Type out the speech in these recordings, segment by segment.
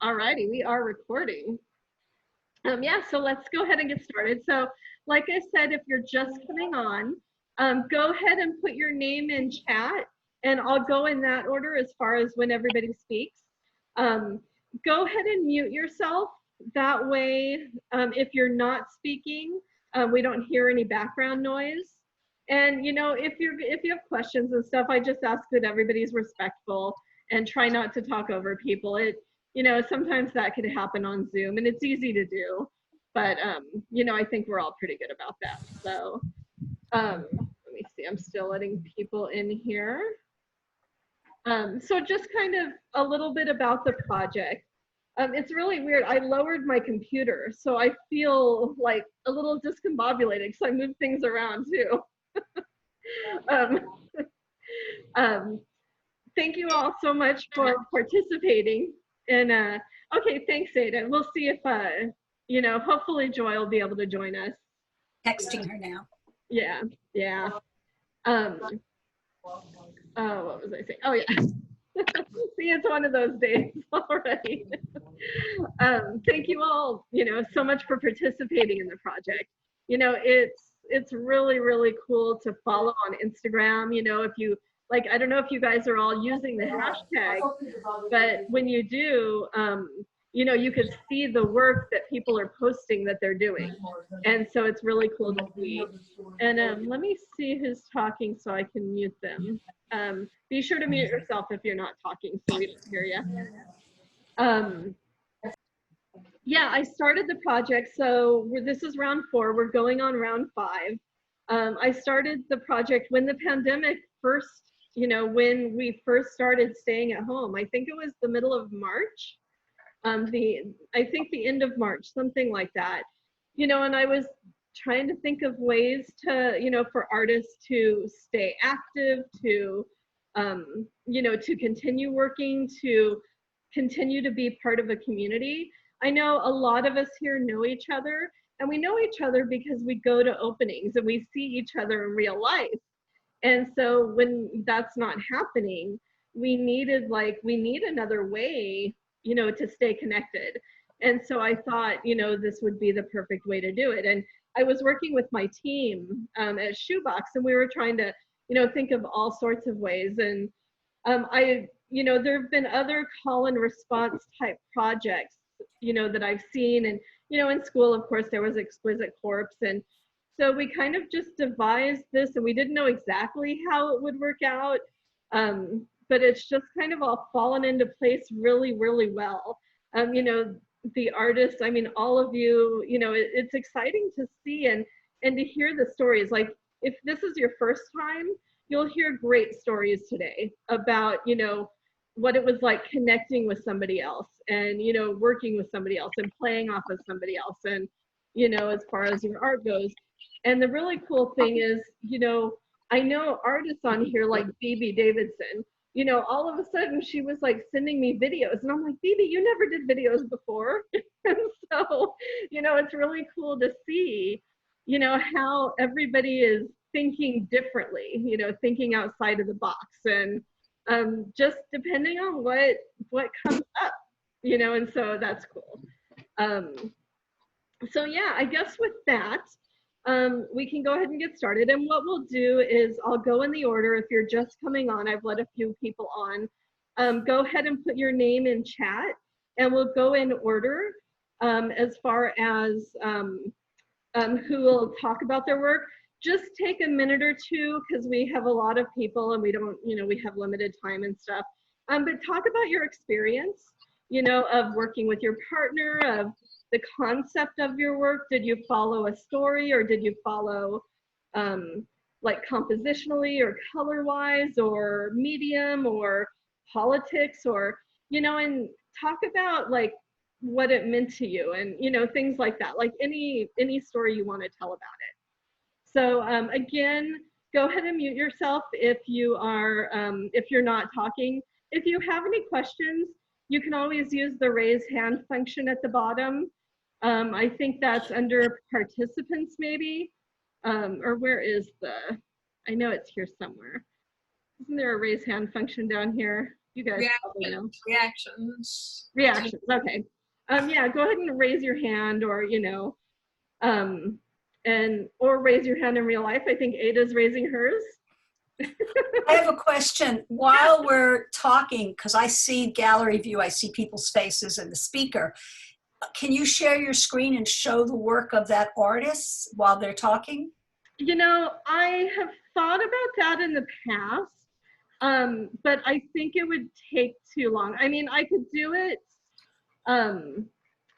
All righty, we are recording. Yeah, so let's go ahead and get started. So like I said, if you're just coming on, go ahead and put your name in chat, and I'll go in that order as far as when everybody speaks. Go ahead and mute yourself. That way, if you're not speaking, we don't hear any background noise. And if you have questions and stuff, I just ask that everybody's respectful and try not to talk over people. Sometimes that could happen on Zoom, and it's easy to do, but I think we're all pretty good about that. So let me see, I'm still letting people in here. So just kind of a little bit about the project. It's really weird. I lowered my computer, so I feel like a little discombobulated because I moved things around too. Thank you all so much for participating. And okay, thanks, Ada. We'll see if hopefully Joy will be able to join us. Texting her now. Yeah. What was I saying? Oh yeah. See, it's one of those days already. Thank you all, so much for participating in the project. It's really, really cool to follow on Instagram. If you like, I don't know if you guys are all using the hashtag, but when you do, you can see the work that people are posting that they're doing. And so it's really cool to see. And let me see who's talking so I can mute them. Be sure to mute yourself if you're not talking so we don't hear you. Yeah, I started the project. So this is round 4. We're going on round 5. I started the project when the pandemic first, when we first started staying at home. I think it was the middle of March. I think the end of March, something like that. And I was trying to think of ways to, for artists to stay active, to, to continue working, to continue to be part of a community. I know a lot of us here know each other, and we know each other because we go to openings and we see each other in real life. And so when that's not happening, we need another way, to stay connected. And so I thought, this would be the perfect way to do it. And I was working with my team at Shoebox, and we were trying to, think of all sorts of ways. And there have been other call and response type projects, that I've seen. And, in school, of course, there was Exquisite Corpse. And so we kind of just devised this, and we didn't know exactly how it would work out. But it's just kind of all fallen into place really, really well. The artists, I mean, all of you, it's exciting to see and to hear the stories. Like, if this is your first time, you'll hear great stories today about, what it was like connecting with somebody else and, working with somebody else and playing off of somebody else. And, as far as your art goes. And the really cool thing is, I know artists on here like Phoebe Davidson, all of a sudden she was like sending me videos, and I'm like, Phoebe, you never did videos before. And so, it's really cool to see, how everybody is thinking differently, thinking outside of the box, and just depending on what comes up, and so that's cool. So yeah, I guess with that, we can go ahead and get started. And what we'll do is I'll go in the order. If you're just coming on, I've let a few people on. Go ahead and put your name in chat, and we'll go in order as far as who will talk about their work. Just take a minute or two because we have a lot of people and we don't, we have limited time and stuff. But talk about your experience, of working with your partner, of the concept of your work. Did you follow a story, or did you follow like compositionally or color wise or medium or politics, or, and talk about like what it meant to you and, things like that, like any story you want to tell about it. So again, go ahead and mute yourself if you are, if you're not talking. If you have any questions, you can always use the raise hand function at the bottom. I think that's under participants maybe, or where is I know it's here somewhere. Isn't there a raise hand function down here? You guys probably know. Reactions. Reactions, okay. Yeah, go ahead and raise your hand, or, or raise your hand in real life. I think Ada's raising hers. I have a question. While we're talking, because I see gallery view, I see people's faces and the speaker. Can you share your screen and show the work of that artist while they're talking? I have thought about that in the past, but I think it would take too long. I mean, I could do it. I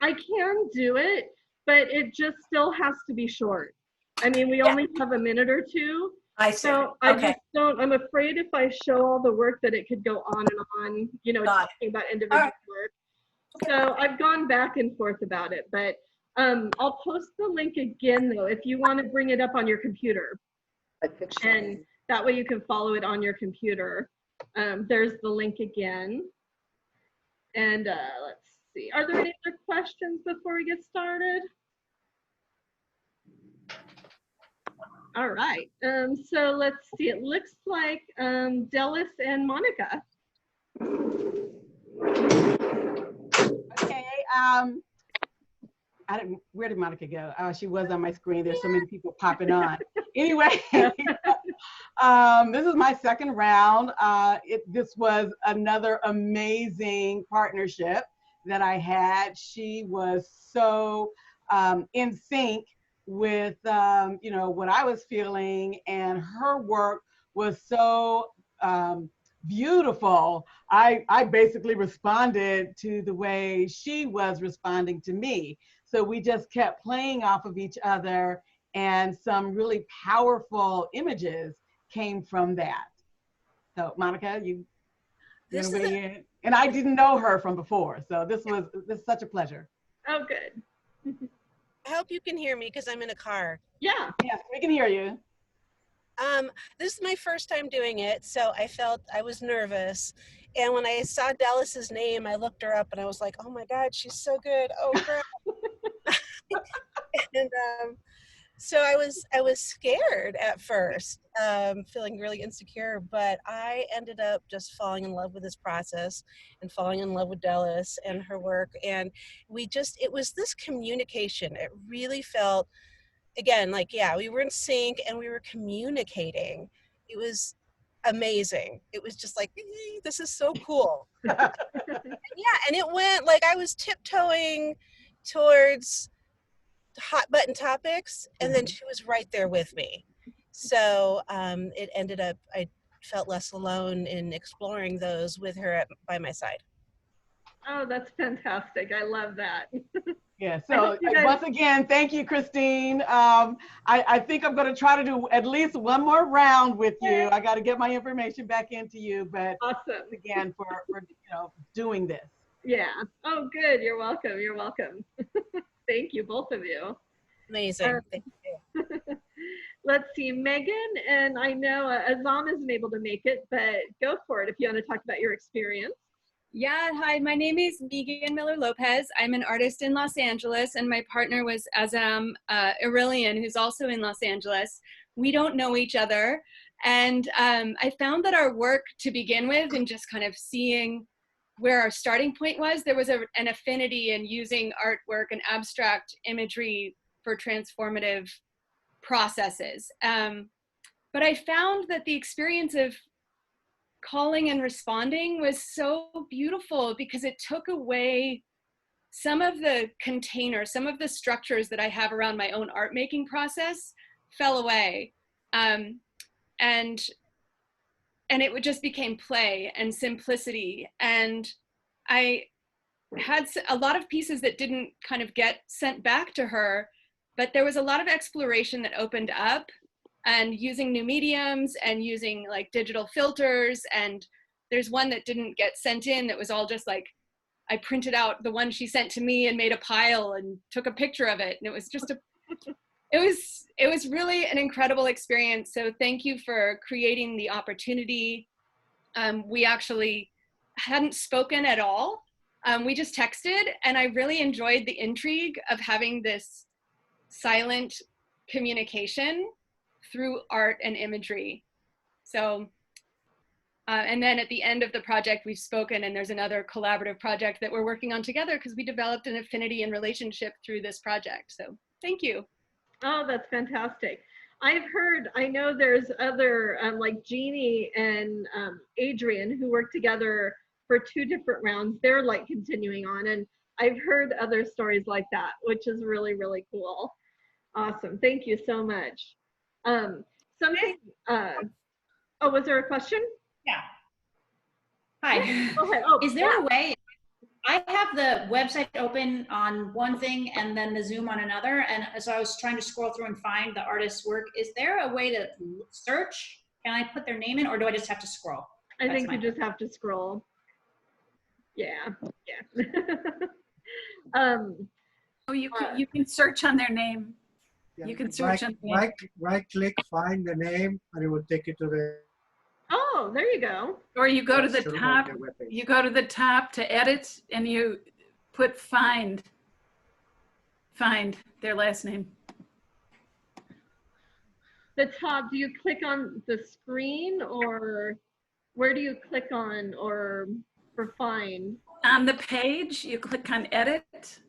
can do it, but it just still has to be short. I mean, we only have a minute or two. I see. So I just don't, I'm afraid if I show all the work that it could go on and on, talking about individual work. Okay. So I've gone back and forth about it, but I'll post the link again though, if you want to bring it up on your computer. And that way you can follow it on your computer. There's the link again. And let's see, are there any other questions before we get started? All right, so let's see, it looks like Dallas and Monica. Okay, where did Monica go? Oh, she was on my screen. There's so many people popping on. Anyway, this is my second round. This was another amazing partnership that I had. She was so in sync with what I was feeling, and her work was so beautiful. I basically responded to the way she was responding to me. So we just kept playing off of each other, and some really powerful images came from that. So Monica, you want to weigh in? And I didn't know her from before, so this is such a pleasure. Oh, good. I hope you can hear me because I'm in a car. Yeah. Yes, we can hear you. This is my first time doing it, so I was nervous. And when I saw Dallas's name, I looked her up and I was like, oh my God, she's so good. Oh, crap. And so I was scared at first, feeling really insecure, but I ended up just falling in love with this process and falling in love with Dallas and her work. And it was this communication. It really felt, again, like, yeah, we were in sync and we were communicating. It was amazing. It was just like, this is so cool. And it went like I was tiptoeing towards hot button topics, and then she was right there with me. So it ended up, I felt less alone in exploring those with her by my side. Oh, that's fantastic. I love that. Yeah, so once again, thank you, Kristine. I think I'm going to try to do at least one more round with you. I got to get my information back into you, but awesome. Again for doing this. Yeah. Oh, good. You're welcome. You're welcome. Thank you, both of you. Amazing. Thank you. Let's see, Meaghan, and I know Aazam isn't able to make it, but go for it if you want to talk about your experience. Yeah, hi, my name is Meaghan Miller-Lopez. I'm an artist in Los Angeles, and my partner was Aazam Irilian, who's also in Los Angeles. We don't know each other, and I found that our work to begin with, and just kind of seeing where our starting point was, there was an affinity in using artwork and abstract imagery for transformative processes. But I found that the experience of calling and responding was so beautiful because it took away some of the containers, some of the structures that I have around my own art making process fell away. And it just became play and simplicity. And I had a lot of pieces that didn't kind of get sent back to her, but there was a lot of exploration that opened up, and using new mediums and using like digital filters. And there's one that didn't get sent in that was all just like, I printed out the one she sent to me and made a pile and took a picture of it. And it was just it was really an incredible experience. So thank you for creating the opportunity. We actually hadn't spoken at all. We just texted, and I really enjoyed the intrigue of having this silent communication through art and imagery. So And then at the end of the project, we've spoken, and there's another collaborative project that we're working on together because we developed an affinity and relationship through this project. So thank you. Oh, that's fantastic. I know there's other, like Jeannie and Adrian, who work together for 2 different rounds. They're like continuing on, and I've heard other stories like that, which is really, really cool. Awesome. Thank you so much. Something, oh, was there a question? Yeah. Hi. Go ahead. Oh, Is there a way, I have the website open on one thing and then the Zoom on another. And so I was trying to scroll through and find the artist's work. Is there a way to search? Can I put their name in, or do I just have to scroll? I think you just have to scroll. Yeah, yeah. Oh, you can search on their name. Yeah, You can search on the name. right click, find the name, and it will take you to the. Oh, there you go. Or you go to the Show top, their webpage. you go to the top to edit and you put find their last name. The top, do you click on the screen, or where do you click on, or for find? On the page, you click on edit,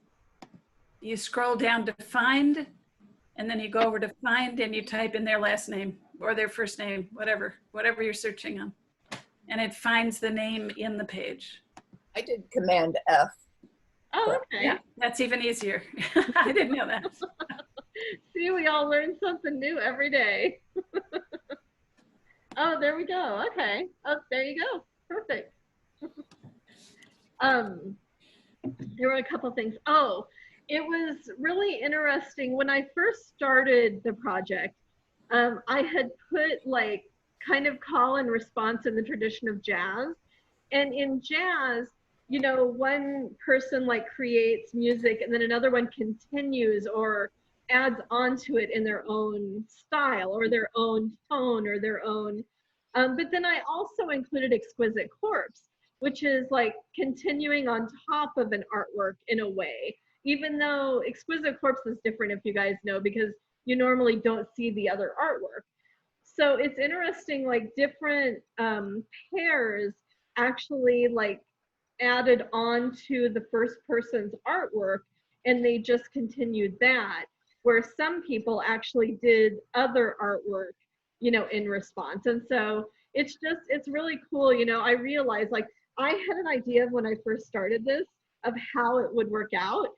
you scroll down to find, and then you go over to find and you type in their last name or their first name, whatever you're searching on. And it finds the name in the page. I did Command F. Oh, okay. Yeah, that's even easier. I didn't know that. See, we all learn something new every day. Oh, there we go. Okay. Oh, there you go. Perfect. There were a couple things. Oh, it was really interesting. When I first started the project, I had put like kind of call and response in the tradition of jazz. And in jazz, you know, one person like creates music and then another one continues or adds onto it in their own style or their own tone or their own. But then I also included Exquisite Corpse, which is like continuing on top of an artwork in a way, even though Exquisite Corpse is different, if you guys know, because you normally don't see the other artwork. So it's interesting, like different pairs actually like added on to the first person's artwork and they just continued that, where some people actually did other artwork, you know, in response. And so it's really cool. You know, I realized like I had an idea of when I first started this of how it would work out.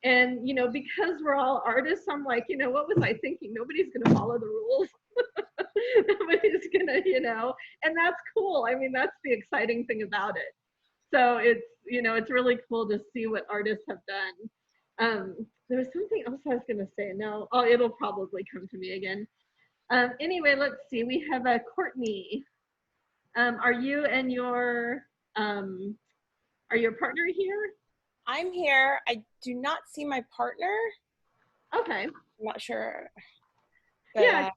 And, you know, because we're all artists, I'm like, you know, what was I thinking? Nobody's going to follow the rules. Nobody's going to, you know, and that's cool. I mean, that's the exciting thing about it. So it's, you know, it's really cool to see what artists have done. There was something else I was going to say. No, oh, it'll probably come to me again. Anyway, let's see. We have a Courtney. Are you and your partner here? I'm here. I do not see my partner. Okay. I'm not sure. But, Yeah.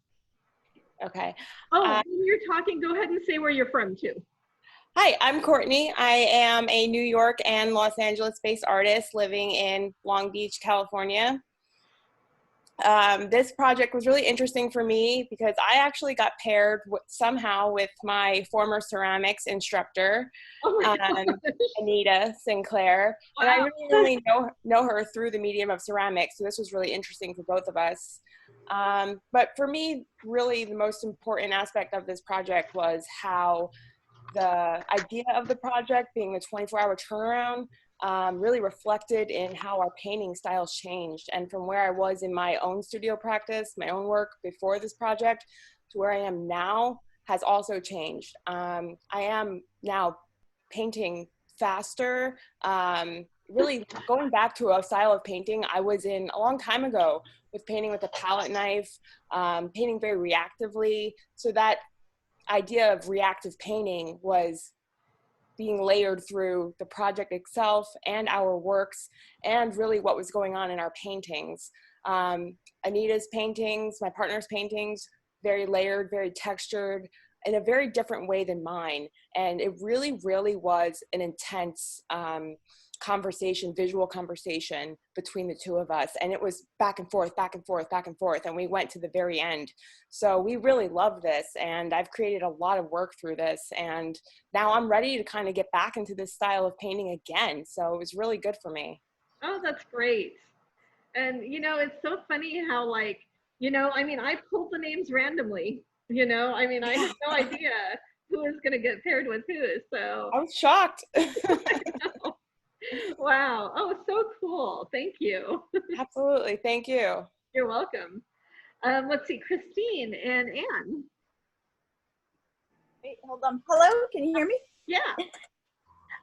Okay. Oh, when you're talking, go ahead and say where you're from too. Hi, I'm Courtney. I am a New York and Los Angeles-based artist living in Long Beach, California. This project was really interesting for me because I actually got paired somehow with my former ceramics instructor, Anita Sinclair. Wow. And I really only know her through the medium of ceramics, so this was really interesting for both of us. But for me, really the most important aspect of this project was how the idea of the project being the 24-hour turnaround really reflected in how our painting styles changed. And from where I was in my own studio practice, my own work before this project, to where I am now has also changed. I am now painting faster, really going back to a style of painting I was in a long time ago, with painting with a palette knife, painting very reactively. So that idea of reactive painting was being layered through the project itself and our works and really what was going on in our paintings. Anita's paintings, my partner's paintings, very layered, very textured, in a very different way than mine. And it really, really was an intense conversation, visual conversation between the two of us. And it was back and forth, back and forth, back and forth. And we went to the very end. So we really love this. And I've created a lot of work through this. And now I'm ready to kind of get back into this style of painting again. So it was really good for me. Oh, that's great. And, you know, it's so funny how, like, you know, I mean, I pulled the names randomly, you know, I mean, I had no idea who was going to get paired with who. So I was shocked. Wow. Oh, so cool. Thank you. Absolutely. Thank you. You're welcome. Let's see, Kristine and Anne. Wait, hold on. Hello, can you hear me? Yeah.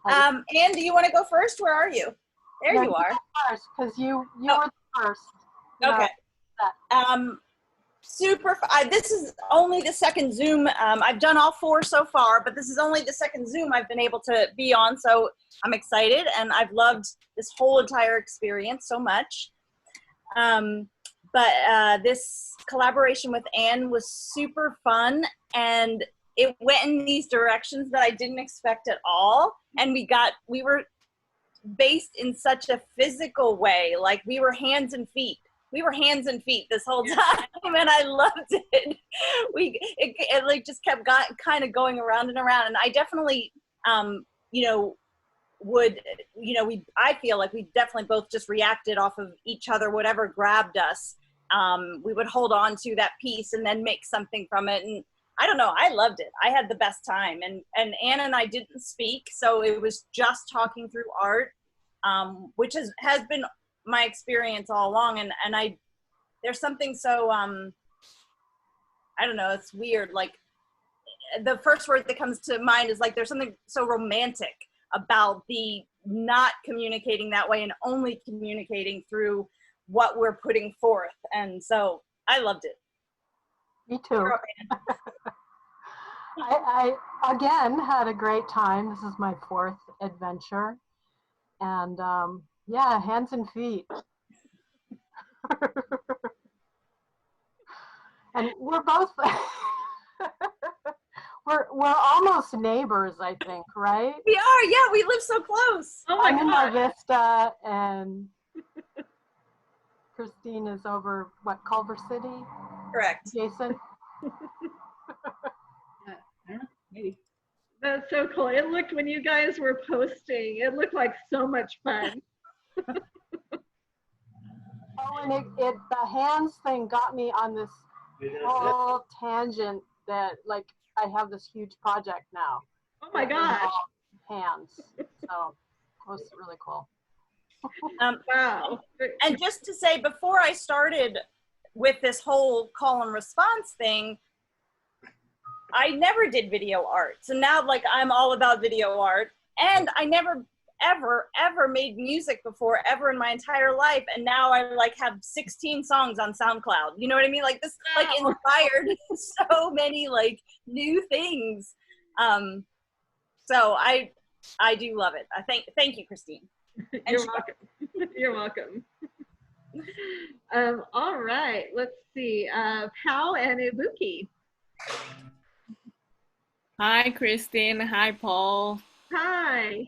Anne, do you want to go first? Where are you? There you are. First, because you were the first. Okay. Super. This is only the second Zoom. I've done all 4 so far, but this is only the second Zoom I've been able to be on. So I'm excited, and I've loved this whole entire experience so much. But this collaboration with Anne was super fun, and it went in these directions that I didn't expect at all. And we were based in such a physical way, like we were hands and feet. We were hands and feet this whole time, and I loved it. It like just kept kind of going around and around, and I definitely, you know, I feel like we definitely both just reacted off of each other, whatever grabbed us. We would hold on to that piece and then make something from it, and I don't know, I loved it. I had the best time, and Anna and I didn't speak, so it was just talking through art, which has been my experience all along, and there's something so I don't know, it's weird, like the first word that comes to mind is like there's something so romantic about the not communicating that way and only communicating through what we're putting forth, and so I loved it. Me too. I again had a great time. This is my 4th adventure, and yeah, hands and feet. And we're both we're almost neighbors, I think, right? We are, yeah, we live so close. Oh my I'm in God. La Vista, and Kristine is over, what, Culver City? Correct. Jason? I don't know, maybe. That's so cool. It looked, when you guys were posting, it looked like so much fun. Oh, and it the hands thing got me on this whole tangent that, like, I have this huge project now. Oh my gosh. Hands. So it was really cool. Wow. And just to say, before I started with this whole call and response thing, I never did video art. So now, like, I'm all about video art, and I never ever made music before, ever in my entire life, and now I like have 16 songs on SoundCloud. You know what I mean? Like, this like inspired so many like new things. So I do love it. I thank you, Kristine. You're welcome. You're welcome. All right, let's see. Pal and Ibuki. Hi, Kristine. Hi, Paul. Hi.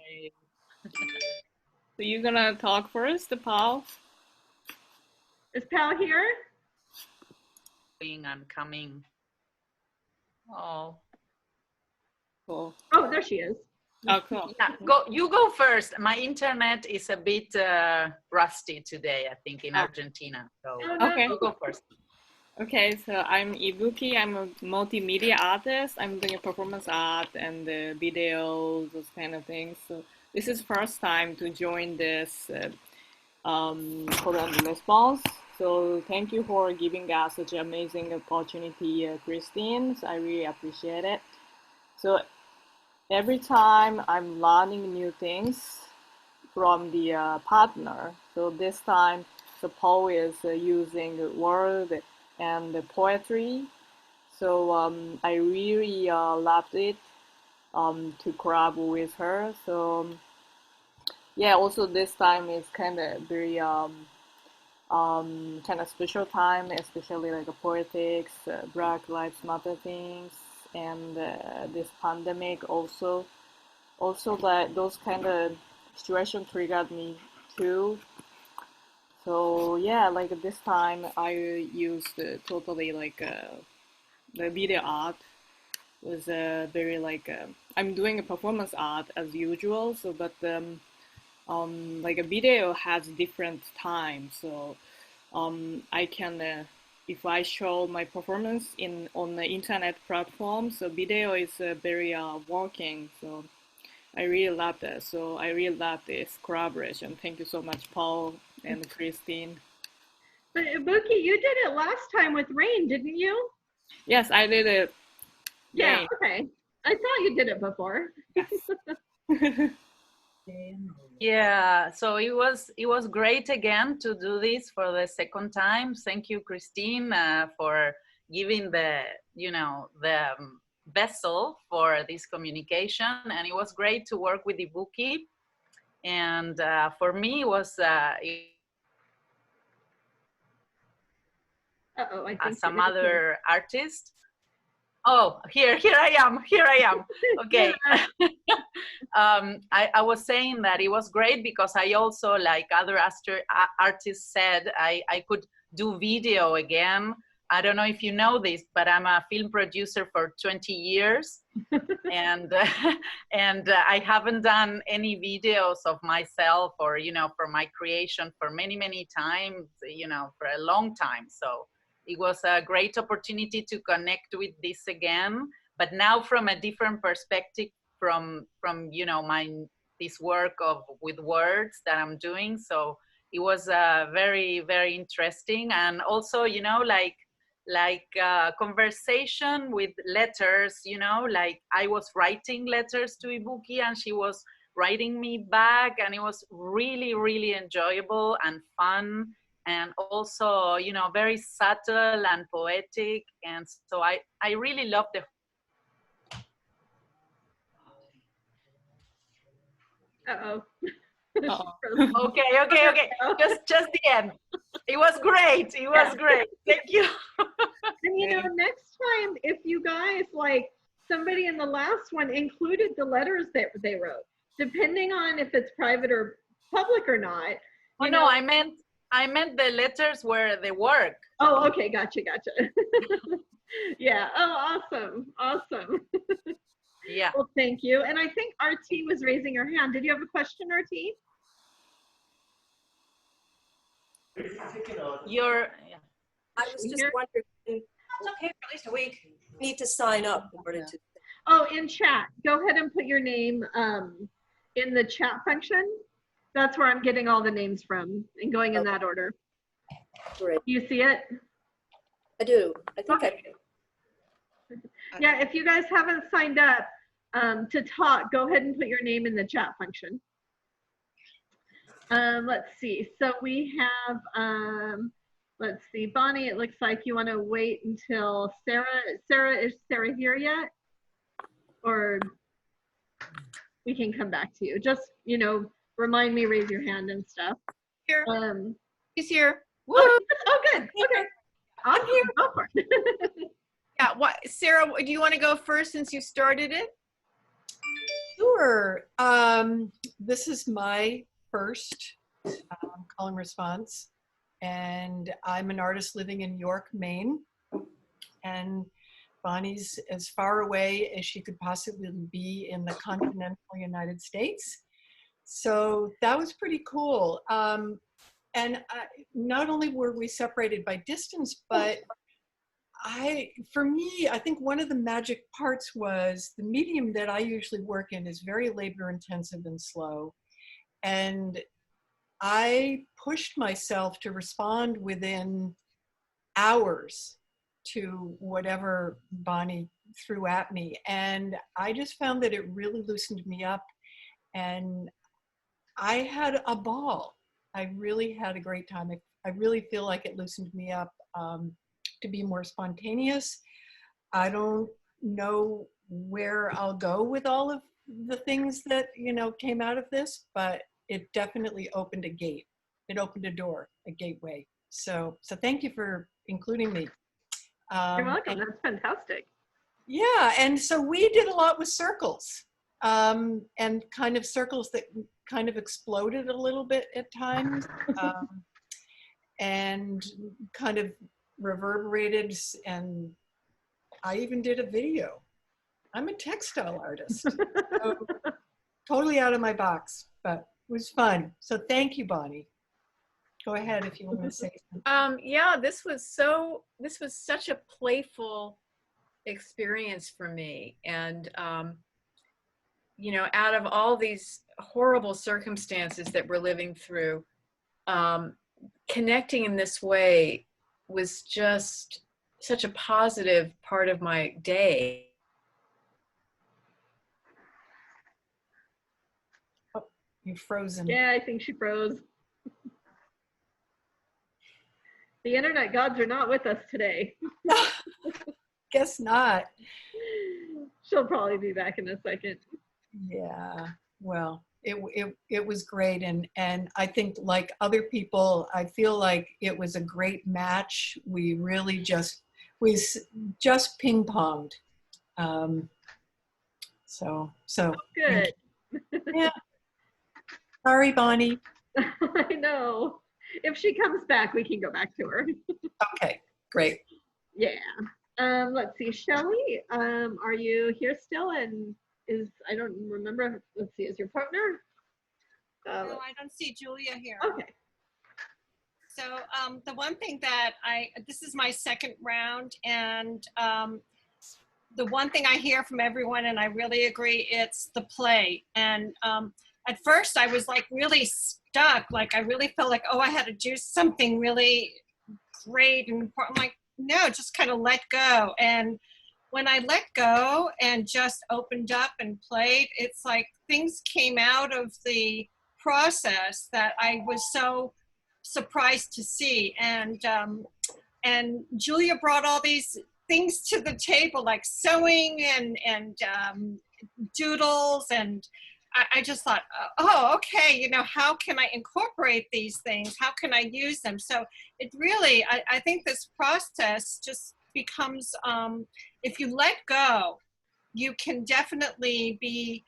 So you're gonna talk first, Paul? Is Pal here? I'm coming. Oh. Cool. Oh, there she is. Oh, cool. Yeah, you go first. My internet is a bit rusty today, I think, in Argentina. So Okay. You go first. Okay, so I'm Ibuki. I'm a multimedia artist. I'm doing performance art and videos, those kind of things. So this is first time to join this Kurland response. So thank you for giving us such an amazing opportunity, Kristine. So I really appreciate it. So every time I'm learning new things from the partner. So this time, the Paul is using word and the poetry. So I really loved it to collab with her. So yeah, also this time is kind of very kind of special time, especially like politics, Black Lives Matter things, and this pandemic also that those kind of situation triggered me too. So yeah, like this time I used totally like the video art was very like I'm doing a performance art as usual. So but like a video has different time, so I can if I show my performance on the internet platform, so video is very working. So I really love that. So I really love this collaboration. Thank you so much, Paul and Kristine. But Ibuki, you did it last time with Rain, didn't you? Yes, I did it. Yeah, Rain. okay. I thought you did it before. Yes. Yeah, so it was great again to do this for the second time. Thank you, Kristine, for giving the vessel for this communication, and it was great to work with Ibuki. And for me, it was I think some other artist. Oh, here I am. Okay. I was saying that it was great because I also, like other artists said, I could do video again. I don't know if you know this, but I'm a film producer for 20 years. and I haven't done any videos of myself or, for my creation for many, many times, for a long time. So it was a great opportunity to connect with this again, but now from a different perspective, from this work with words that I'm doing. So it was very, very interesting, and also like conversation with letters. Like I was writing letters to Ibuki, and she was writing me back, and it was really, really enjoyable and fun. And also, very subtle and poetic. And so I really loved the. Uh-oh. Okay. Just the end. It was great. Thank you. And next time, if you guys, like somebody in the last one included the letters that they wrote, depending on if it's private or public or not. Oh, no, I meant the letters were the work. Oh, okay, gotcha. Yeah. Oh, awesome. Yeah. Well, thank you. And I think RT was raising her hand. Did you have a question, RT? I was just wondering. It's okay for at least a week. Need to sign up in order to. Oh, in chat. Go ahead and put your name in the chat function. That's where I'm getting all the names from and going in that order. Great. You see it? I do. I think I do. Yeah, if you guys haven't signed up to talk, go ahead and put your name in the chat function. Let's see. So we have, let's see, Bonnie, it looks like you want to wait until Sarah. Is Sarah here yet? Or we can come back to you. Just, remind me, raise your hand and stuff. Here. He's here. Woo! Oh, good. Okay. I'm here. Go for it. Yeah. What, Sarah? Do you want to go first since you started it? Sure. This is my first call and response, and I'm an artist living in York, Maine, and Bonnie's as far away as she could possibly be in the continental United States. So that was pretty cool. And not only were we separated by distance, but for me, I think one of the magic parts was the medium that I usually work in is very labor intensive and slow. And I pushed myself to respond within hours to whatever Bonnie threw at me. And I just found that it really loosened me up, and I had a ball. I really had a great time. I really feel like it loosened me up to be more spontaneous. I don't know where I'll go with all of the things that, came out of this, but it definitely opened a gate. It opened a door, a gateway. So thank you for including me. You're welcome. That's fantastic. Yeah, and so we did a lot with circles, and kind of circles that kind of exploded a little bit at times, and kind of reverberated, and I even did a video. I'm a textile artist, so totally out of my box, but it was fun. So thank you, Bonnie. Go ahead if you want to say something. Yeah, this was such a playful experience for me. And, you know, out of all these horrible circumstances that we're living through, connecting in this way was just such a positive part of my day. Oh, you're frozen. Yeah, I think she froze. The internet gods are not with us today. Guess not. She'll probably be back in a second. Yeah, well, it was great, and I think, like other people, I feel like it was a great match. We really just ping-ponged. So good. Yeah. Sorry, Bonnie. I know. If she comes back, we can go back to her. Okay, great. Yeah. Let's see, Sheli, are you here still? And I don't remember, let's see, is your partner? No, I don't see Julia here. Okay. So the one thing that this is my second round, and the one thing I hear from everyone, and I really agree, it's the play. And at first I was like really stuck. Like I really felt like, oh, I had to do something really great and important. I'm like, no, just kind of let go. And when I let go and just opened up and played, it's like things came out of the process that I was so surprised to see. And Julia brought all these things to the table, like sewing and doodles, and I just thought, oh, okay, you know, how can I incorporate these things? How can I use them? So it really, I think this process just becomes, if you let go, you can definitely be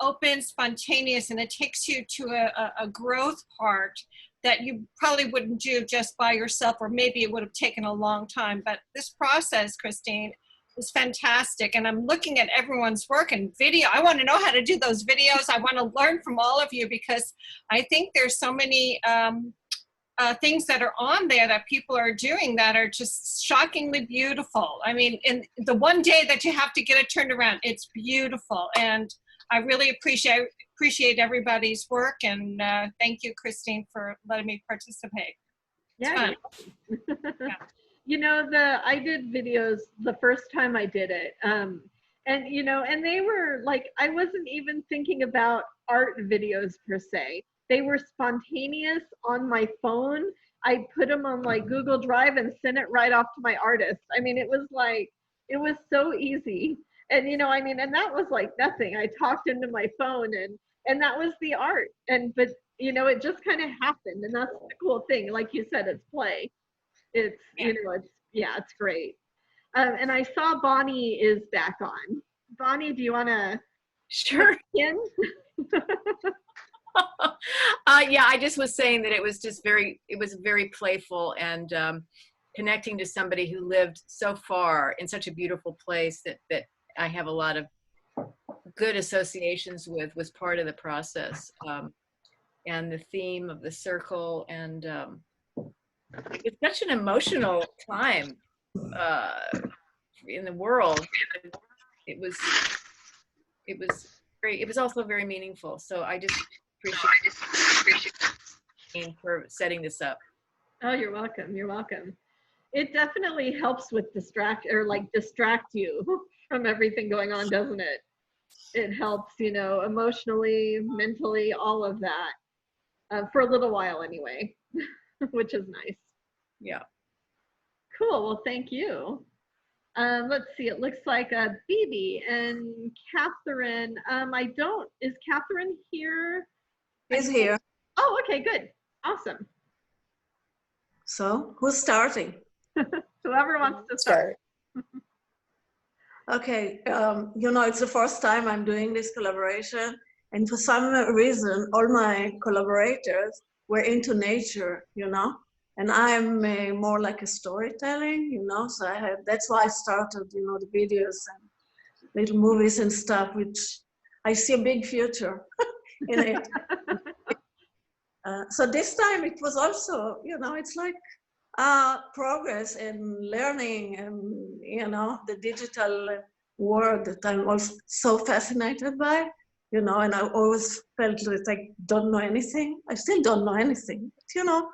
open, spontaneous, and it takes you to a growth part that you probably wouldn't do just by yourself, or maybe it would have taken a long time. But this process, Kristine, is fantastic. And I'm looking at everyone's work and video. I want to know how to do those videos. I want to learn from all of you, because I think there's so many things that are on there that people are doing that are just shockingly beautiful. I mean, in the one day that you have to get it turned around, it's beautiful. And I really appreciate everybody's work, and thank you, Kristine, for letting me participate. Yeah. You know, I did videos the first time I did it, and you know, and they were like, I wasn't even thinking about art videos per se. They were spontaneous on my phone. I put them on like Google Drive and sent it right off to my artist. I mean, it was like, it was so easy. And you know, I mean, and that was like nothing. I talked into my phone, and that was the art. But you know, it just kind of happened, and that's the cool thing. Like you said, it's play. It's, you know, it's great. And I saw Bonnie is back on. Bonnie, do you want to? Sure. In? Yeah, I just was saying that it was very playful, and connecting to somebody who lived so far in such a beautiful place that I have a lot of good associations with, was part of the process. And the theme of the circle, and it's such an emotional time in the world. It was also very meaningful. So I just appreciate you for setting this up. Oh, you're welcome. You're welcome. It definitely helps with distract you from everything going on, doesn't it? It helps, you know, emotionally, mentally, all of that, for a little while anyway, which is nice. Yeah. Cool. Well, thank you. Let's see. It looks like Phoebe and Catherine. Is Catherine here? She's here. Oh, okay, good. Awesome. So who's starting? Whoever wants to start. Okay, you know, it's the first time I'm doing this collaboration, And for some reason, all my collaborators were into nature, you know, and I'm more like a storytelling, you know, so that's why I started, you know, the videos and little movies and stuff, which I see a big future in it. So this time it was also, you know, it's like progress and learning and, you know, the digital world that I'm also so fascinated by, you know, and I always felt that I don't know anything. I still don't know anything, but, you know,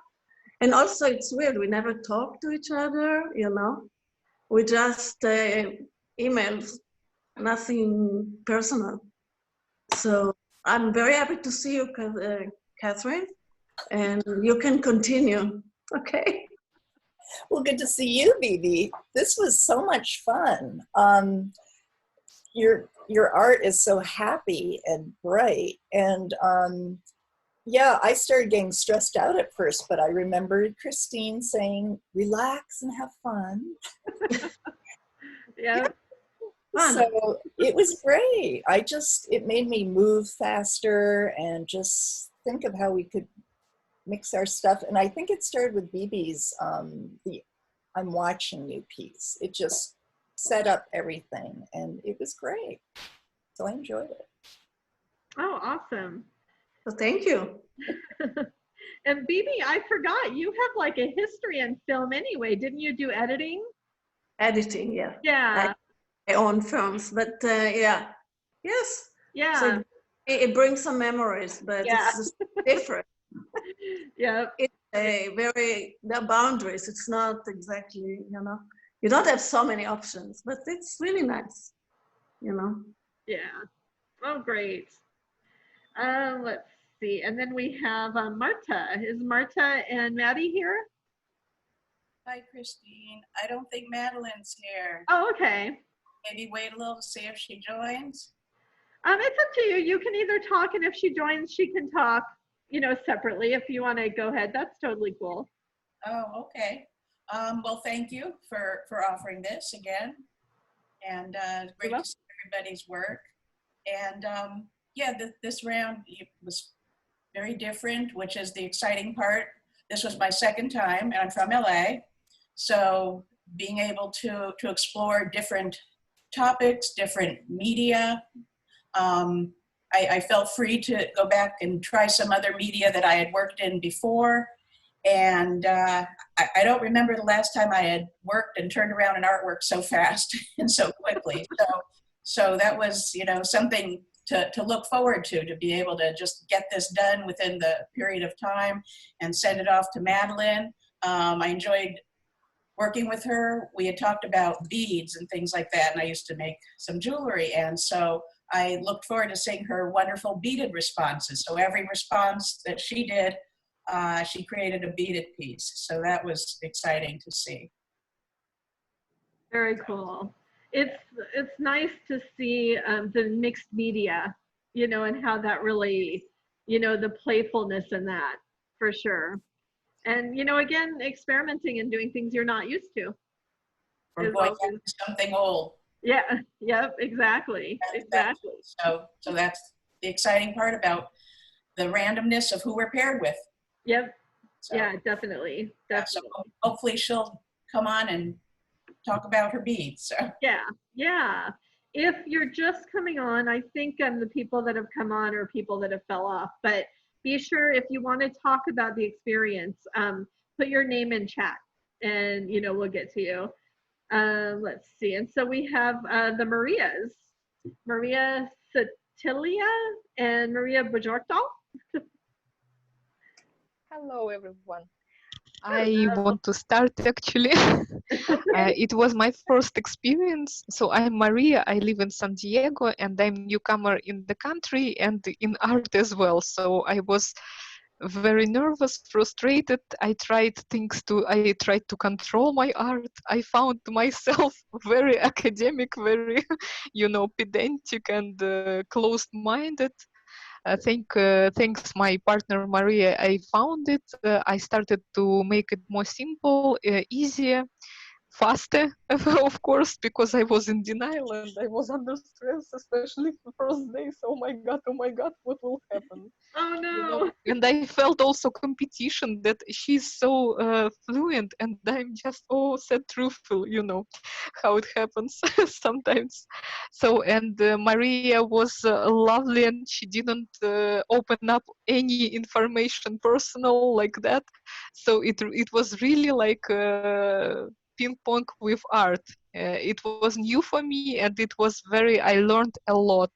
and also it's weird, we never talk to each other, you know, we just emails, nothing personal. So I'm very happy to see you, Catherine, and you can continue, okay? Well, good to see you, Bibi. This was so much fun. Your art is so happy and bright, and yeah, I started getting stressed out at first, but I remembered Kristine saying, relax and have fun. Yeah. So it was great. It made me move faster and just think of how we could mix our stuff. And I think it started with Bibi's, I'm watching you piece. It just set up everything and it was great. So I enjoyed it. Oh, awesome. So thank you. And Bibi, I forgot, you have like a history in film anyway. Didn't you do editing? Editing, yeah. Yeah. My own films, but yeah. Yes. Yeah. So it brings some memories, but Yeah. it's just different. Yeah. It's the boundaries. It's not exactly, you know, you don't have so many options, but it's really nice, you know. Yeah. Oh, great. Let's see. And then we have Marta. Is Marta and Maddie here? Hi, Kristine. I don't think Madeline's here. Oh, okay. Maybe wait a little to see if she joins. It's up to you. You can either talk, and if she joins, she can talk, you know, separately. If you want to go ahead, that's totally cool. Oh, okay. Well, thank you for offering this again. And great to see everybody's work. And yeah, this round was very different, which is the exciting part. This was my second time, and I'm from LA. So being able to explore different topics, different media. I felt free to go back and try some other media that I had worked in before. And I don't remember the last time I had worked and turned around an artwork so fast and so quickly. So that was, you know, something to look forward to be able to just get this done within the period of time and send it off to Madeline. I enjoyed working with her. We had talked about beads and things like that, and I used to make some jewelry. And so I looked forward to seeing her wonderful beaded responses. So every response that she did, she created a beaded piece. So that was exciting to see. Very cool. It's nice to see the mixed media, you know, and how that really, you know, the playfulness in that, for sure. And, you know, again, experimenting and doing things you're not used to. We're going back to something old. Yeah, yep, exactly, exactly. So that's the exciting part about the randomness of who we're paired with. Yep, so, yeah, definitely. So hopefully she'll come on and talk about her beads. So. Yeah. If you're just coming on, I think the people that have come on are people that have fell off, but be sure if you want to talk about the experience, put your name in chat and, you know, we'll get to you. Let's see. And so we have the Marias, Maria Satilia and Maria Bajortal. Hello, everyone. I want to start actually. It was my first experience. So I'm Maria, I live in San Diego and I'm newcomer in the country and in art as well. So I was very nervous, frustrated. I tried to control my art. I found myself very academic, very, you know, pedantic and closed-minded. Thanks my partner Maria, I found it. I started to make it more simple, easier faster, of course, because I was in denial and I was under stress, especially the first days. Oh my God, what will happen? Oh no. And I felt also competition that she's so fluent and I'm just sad truthful, how it happens sometimes. So, and Maria was lovely and she didn't open up any information personal like that. So it was really like ping pong with art. It was new for me and I learned a lot.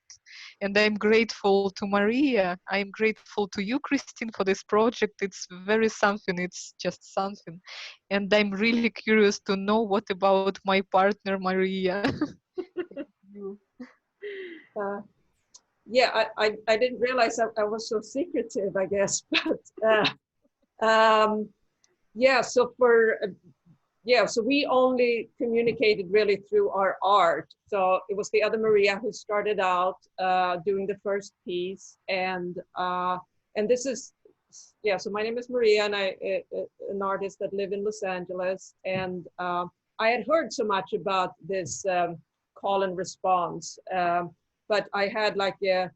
And I'm grateful to Maria. I'm grateful to you, Kristine, for this project. It's very something. It's just something. And I'm really curious to know what about my partner, Maria. Yeah, I didn't realize I was so secretive, I guess. But yeah, so so we only communicated really through our art. So it was the other Maria who started out doing the first piece, and this is so my name is Maria, and I'm an artist that live in Los Angeles, and I had heard so much about this call and response, but I had like a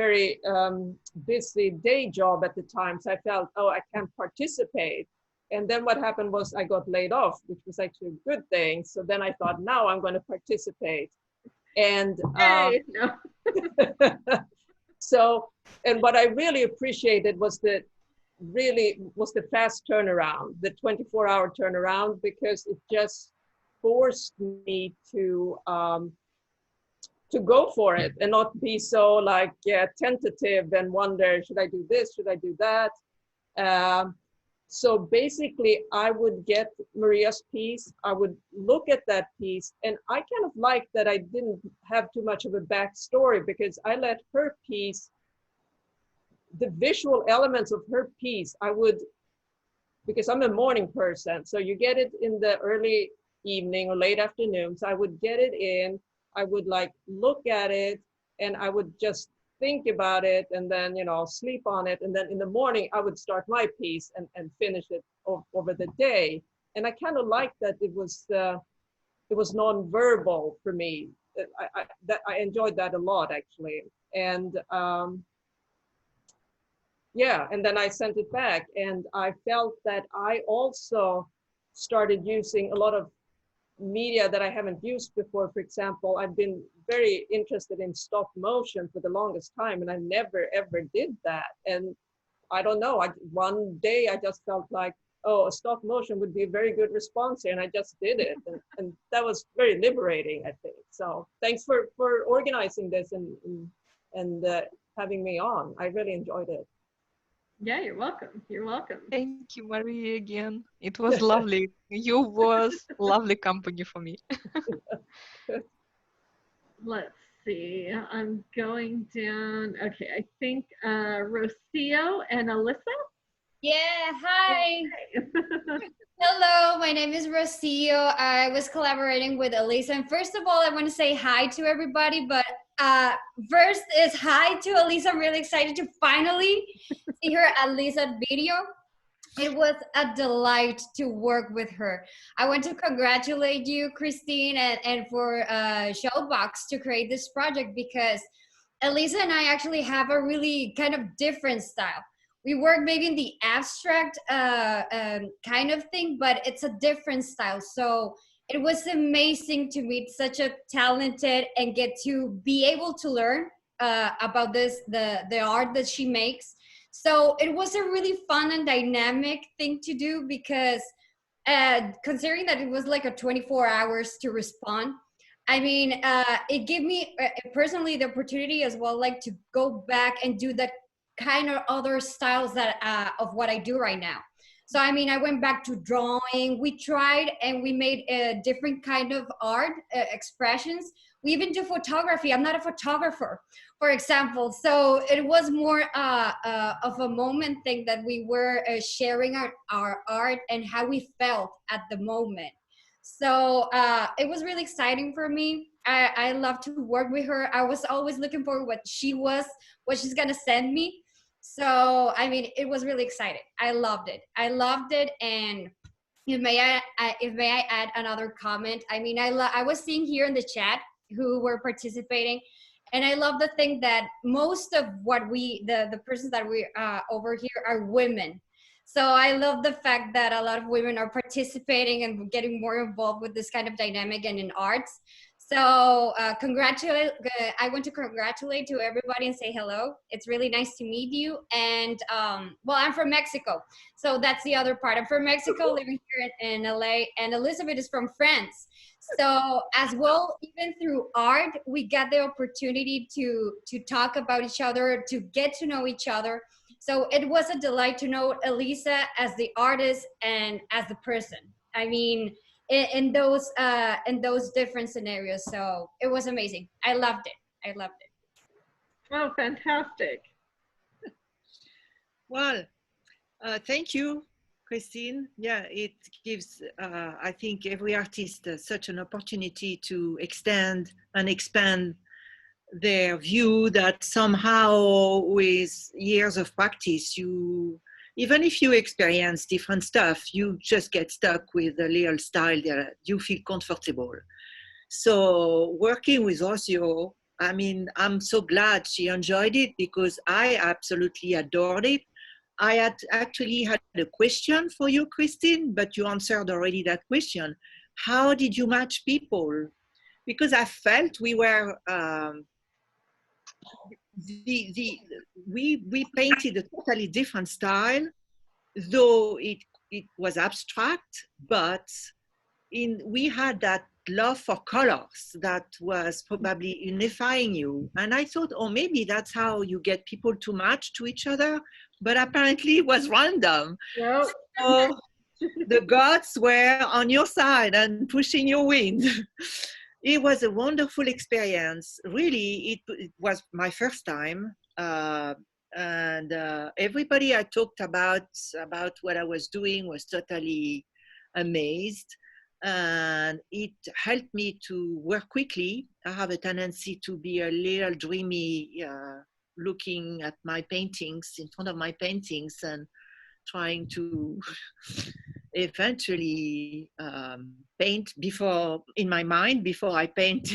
very busy day job at the time, so I felt, I can't participate. And then what happened was I got laid off, which was actually a good thing. So then I thought, now I'm going to participate. And so, and what I really appreciated was the fast turnaround, the 24-hour turnaround, because it just forced me to go for it and not be so like tentative and wonder, should I do this, should I do that? So basically, I would get Maria's piece, I would look at that piece, and I kind of liked that I didn't have too much of a backstory, because I let her piece, the visual elements of her piece, because I'm a morning person, so you get it in the early evening or late afternoon, so I would get it in, I would like look at it, and I would just think about it and then, sleep on it. And then in the morning, I would start my piece and finish it over the day. And I kind of liked that it was non-verbal for me. I enjoyed that a lot, actually. And and then I sent it back, and I felt that I also started using a lot of media that I haven't used before. For example, I've been very interested in stop motion for the longest time, and I never ever did that. And I don't know, one day I just felt like, a stop motion would be a very good response here, and I just did it. And that was very liberating, I think. So thanks for organizing this and having me on. I really enjoyed it. Yeah, you're welcome. You're welcome. Thank you, Maria, again. It was lovely. You was lovely company for me. Let's see. I'm going down. Okay, I think Rocio and Alyssa. Yeah, hi. Hello, my name is Rocio. I was collaborating with Alyssa. And first of all, I want to say hi to everybody, but first is hi to Alyssa. I'm really excited to finally see her Alyssa's video. It was a delight to work with her. I want to congratulate you, Kristine, and for Shoebox to create this project, because Alyssa and I actually have a really kind of different style. We work maybe in the abstract kind of thing, but it's a different style. So it was amazing to meet such a talented and get to be able to learn about the art that she makes. So it was a really fun and dynamic thing to do, because considering that it was like a 24 hours to respond, I mean, it gave me personally the opportunity as well, like to go back and do that kind of other styles that of what I do right now. So I mean, I went back to drawing. We tried and we made a different kind of art expressions. We even do photography. I'm not a photographer, for example. So it was more of a moment thing that we were sharing our art and how we felt at the moment. So it was really exciting for me. I love to work with her. I was always looking for what she's gonna send me. So, I mean, it was really exciting. I loved it. And if may I add another comment? I mean, I was seeing here in the chat who were participating, and I love the thing that most of what the persons that we over here are women. So I love the fact that a lot of women are participating and getting more involved with this kind of dynamic and in arts. So I want to congratulate to everybody and say hello. It's really nice to meet you. And well, I'm from Mexico. So that's the other part. I'm from Mexico, living here in LA, and Elizabeth is from France. So as well, even through art, we got the opportunity to talk about each other, to get to know each other. So it was a delight to know Alyssa as the artist and as the person. I mean, in those different scenarios. So it was amazing. I loved it. I loved it. Oh, fantastic. Well, thank you, Kristine. Yeah, it gives, I think, every artist such an opportunity to extend and expand their view that somehow with years of practice, even if you experience different stuff, you just get stuck with a little style that you feel comfortable. So working with Rocio, I mean, I'm so glad she enjoyed it because I absolutely adored it. I had actually had a question for you, Kristine, but you answered already that question. How did you match people? Because I felt we were, we painted a totally different style, though it was abstract, but we had that love for colors that was probably unifying you. And I thought, oh, maybe that's how you get people to match to each other, but apparently it was random. Yep. So the gods were on your side and pushing your wind. It was a wonderful experience. Really, it was my first time. And everybody I talked about what I was doing was totally amazed. And it helped me to work quickly. I have a tendency to be a little dreamy, looking at my paintings, in front of my paintings, and trying to eventually paint in my mind before I paint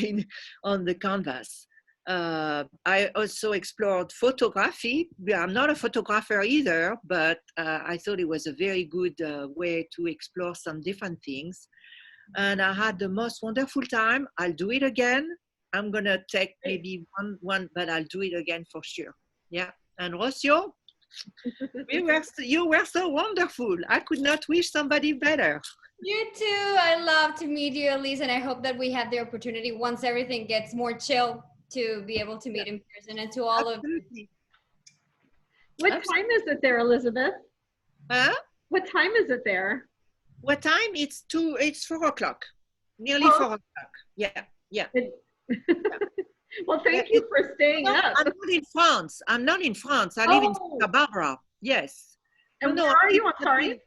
on the canvas. I also explored photography. I'm not a photographer either, but I thought it was a very good way to explore some different things. And I had the most wonderful time. I'll do it again. I'm gonna take maybe one, but I'll do it again for sure. Yeah. And Rocio, you were so wonderful. I could not wish somebody better. You too. I love to meet you, Elise, and I hope that we have the opportunity once everything gets more chill to be able to meet in person, and to all of you. What time is it there, Elizabeth? Huh? What time is it there? What time? It's 4 o'clock. Nearly 4 o'clock. Yeah, yeah. Well, thank you for staying up. I'm not in France. I'm not in France. I live in Santa Barbara. Yes. And where are you? I'm sorry.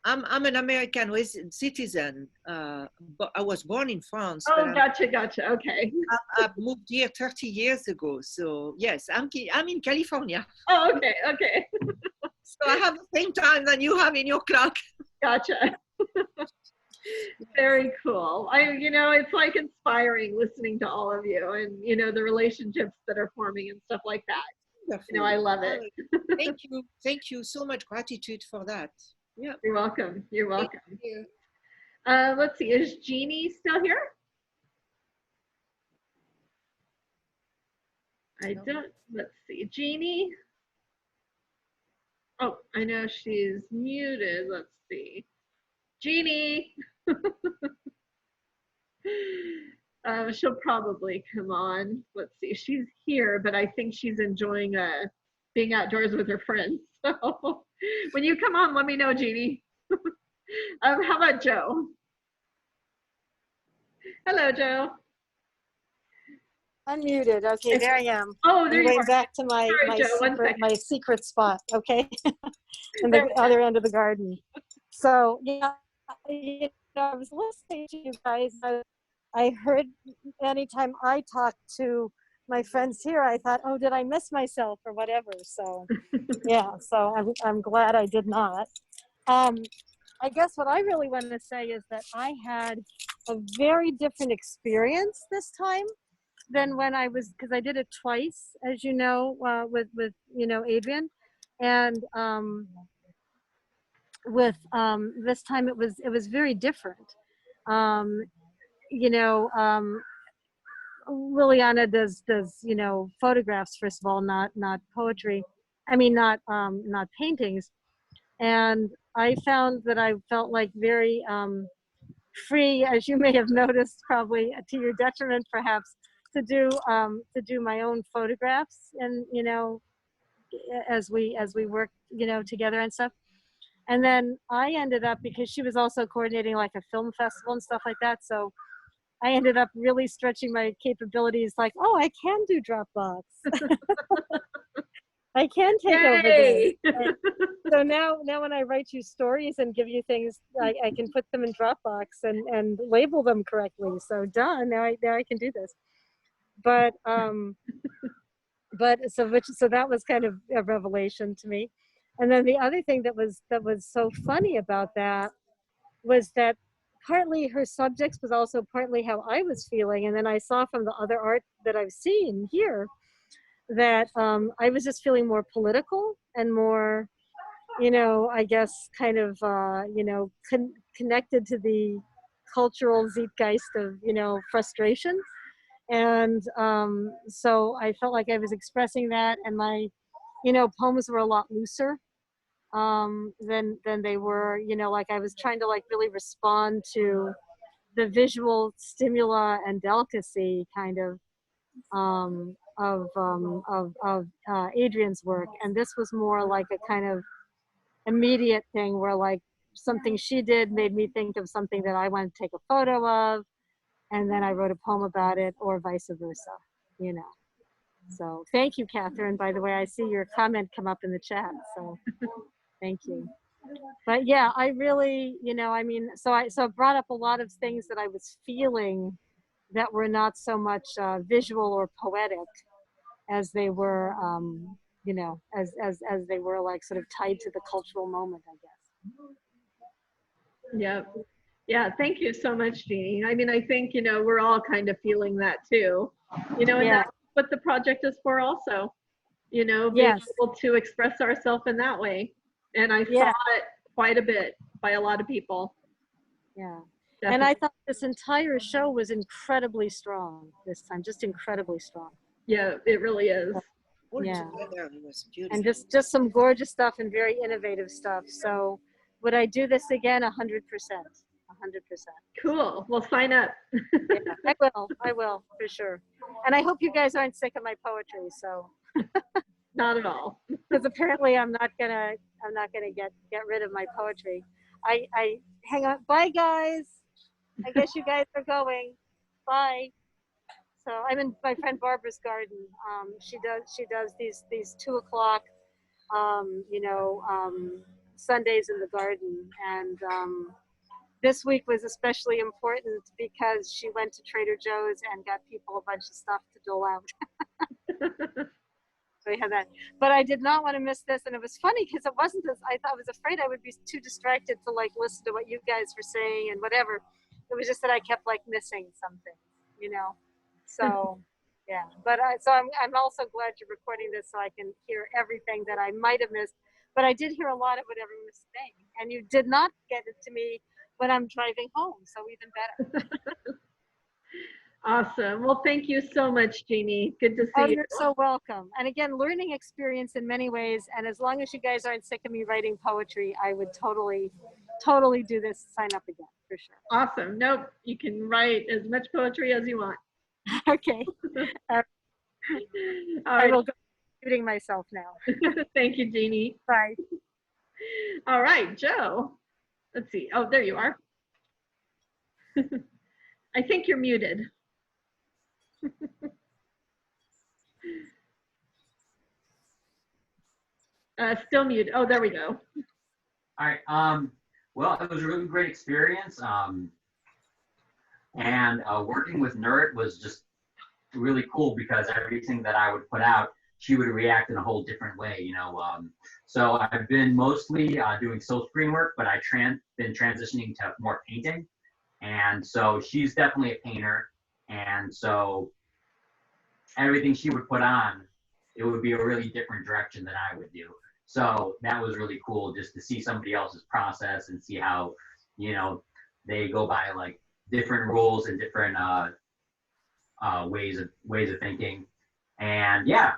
I'm an American citizen, but I was born in France. Oh, gotcha. Okay. I moved here 30 years ago. So yes, I'm in California. Oh, okay. So I have the same time than you have in your clock. Gotcha. Very cool. It's like inspiring listening to all of you, and the relationships that are forming and stuff like that. I love it. Thank you so much. Gratitude for that. Yeah. You're welcome. Thank you. Let's see. Is Jeannie still here? Let's see. Jeannie. Oh, I know she's muted. Let's see. Jeannie. She'll probably come on. Let's see. She's here, but I think she's enjoying being outdoors with her friends. So when you come on, let me know, Jeannie. How about Joe? Hello, Joe. Unmuted. Okay, there I am. Oh, there you are. Back to my my secret spot. Okay, in the other end of the garden. So yeah, I was listening to you guys. I heard anytime I talk to my friends here, I thought, oh, did I miss myself or whatever? So yeah, so I'm glad I did not. I guess what I really want to say is that I had a very different experience this time than when I was, because I did it twice, as you know, with you know, Adrian, and with this time it was very different. You know, Liliana does you know, photographs, first of all, not poetry. I mean, not paintings. And I found that I felt like very free, as you may have noticed, probably to your detriment, perhaps, to do my own photographs, and you know, as we worked, you know, together and stuff. And then I ended up, because she was also coordinating like a film festival and stuff like that, so I ended up really stretching my capabilities, like, oh, I can do Dropbox. I can take over this. So now when I write you stories and give you things, I can put them in Dropbox and label them correctly. So done. Now I can do this. But so that was kind of a revelation to me. And then the other thing that was so funny about that was that partly her subjects was also partly how I was feeling. And then I saw from the other art that I've seen here that I was just feeling more political and more, you know, I guess kind of, you know, connected to the cultural zeitgeist of, you know, frustration. And so I felt like I was expressing that, and my, you know, poems were a lot looser than they were, you know, like I was trying to like really respond to the visual stimuli and delicacy kind of Adrian's work. And this was more like a kind of immediate thing where like something she did made me think of something that I wanted to take a photo of, and then I wrote a poem about it, or vice versa, you know. So thank you, Catherine. By the way, I see your comment come up in the chat, so thank you. But yeah, I really, you know, I mean, so I brought up a lot of things that I was feeling that were not so much visual or poetic as they were, you know, as they were like sort of tied to the cultural moment, I guess. Yeah. Yeah, thank you so much, Jeannie. I mean, I think, you know, we're all kind of feeling that too, you know, and Yeah. that's what the project is for also, you know, being able to express ourselves in that way. And I saw it quite a bit by a lot of people. Yeah. Definitely. And I thought this entire show was incredibly strong this time, just incredibly strong. Yeah, it really is. Yeah. It was beautiful. And just some gorgeous stuff and very innovative stuff. So would I do this again? 100%. 100%. Cool. Well, sign up. Yeah, I will for sure. And I hope you guys aren't sick of my poetry. So not at all. Because apparently I'm not gonna get rid of my poetry. I hang on. Bye guys. I guess you guys are going. Bye. So I'm in my friend Barbara's garden. She does these 2 o'clock, you know, Sundays in the garden, and this week was especially important because she went to Trader Joe's and got people a bunch of stuff to dole out. So we had that, but I did not want to miss this, and it was funny because it wasn't as I was afraid I would be too distracted to like listen to what you guys were saying and whatever. It was just that I kept like missing something, you know. So yeah, but so I'm also glad you're recording this so I can hear everything that I might have missed. But I did hear a lot of what everyone was saying, and you did not get it to me when I'm driving home, so even better. Awesome. Well, thank you so much, Jeannie. Good to see you. You're so welcome. And again, learning experience in many ways. And as long as you guys aren't sick of me writing poetry, I would totally do this. Sign up again for sure. Awesome. Nope. You can write as much poetry as you want. Okay. I will go shooting myself now. Thank you, Jeannie. Bye. All right, Joe. Let's see. Oh, there you are. I think you're muted. Still muted. Oh, there we go. All right. Well, it was a really great experience. And working with NERD was just really cool because everything that I would put out she would react in a whole different way, you know. So I've been mostly doing silk screen work, but I've been transitioning to more painting. And so she's definitely a painter. And so everything she would put on, it would be a really different direction than I would do. So that was really cool just to see somebody else's process and see how, you know, they go by like different rules and different ways of thinking. And yeah,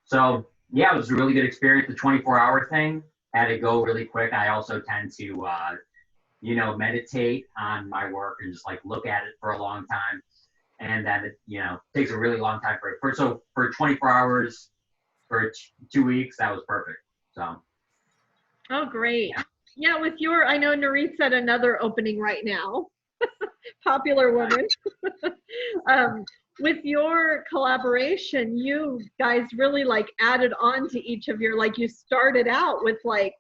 so yeah, it was a really good experience. The 24-hour thing had to go really quick. I also tend to, you know, meditate on my work and just like look at it for a long time. And then it, you know, takes a really long time so for 24 hours, for 2 weeks, that was perfect. So. Oh, great. Yeah, with your, I know Narit said another opening right now. Popular woman. With your collaboration, you guys really like added on to each of your, like you started out with like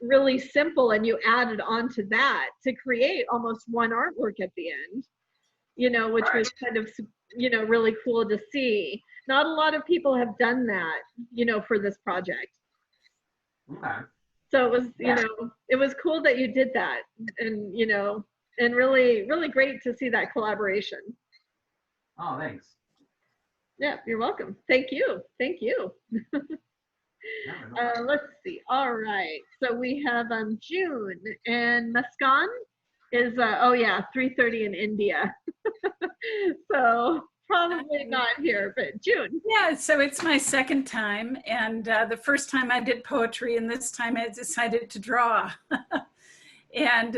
really simple and you added on to that to create almost one artwork at the end, you know, which was kind of, you know, really cool to see. Not a lot of people have done that, you know, for this project. Okay. So it was, you know, it was cool that you did that, and, you know, and really, really great to see that collaboration. Oh, thanks. Yeah, you're welcome. Thank you. Thank you. Let's see. All right. So we have June, and Muskan is, oh yeah, 3:30 in India. So probably not here, but June. Yeah, so it's my second time, and the first time I did poetry, and this time I decided to draw. And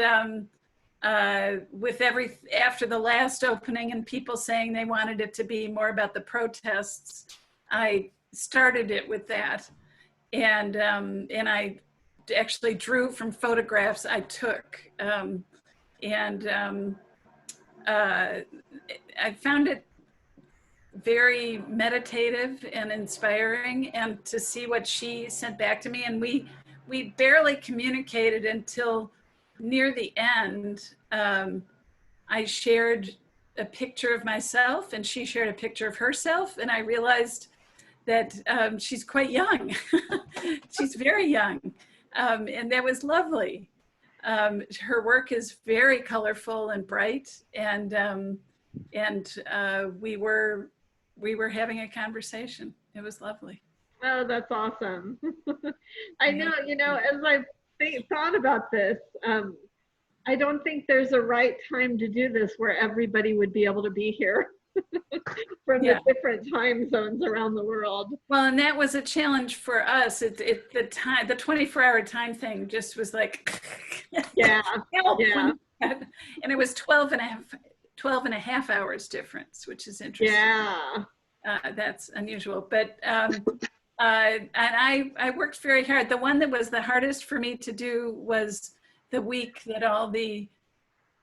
after the last opening and people saying they wanted it to be more about the protests, I started it with that. And I actually drew from photographs I took. I found it very meditative and inspiring, and to see what she sent back to me. And we barely communicated until near the end. I shared a picture of myself and she shared a picture of herself, and I realized that she's quite young. She's very young, and that was lovely. Her work is very colorful and bright, and we were having a conversation. It was lovely. Oh, that's awesome. I know, you know, as I thought about this, I don't think there's a right time to do this where everybody would be able to be here from the different time zones around the world. Well, and that was a challenge for us. The 24-hour time thing just was like, yeah, yeah. And it was 12 and a half hours difference, which is interesting. Yeah. That's unusual, but and I worked very hard. The one that was the hardest for me to do was the week that all the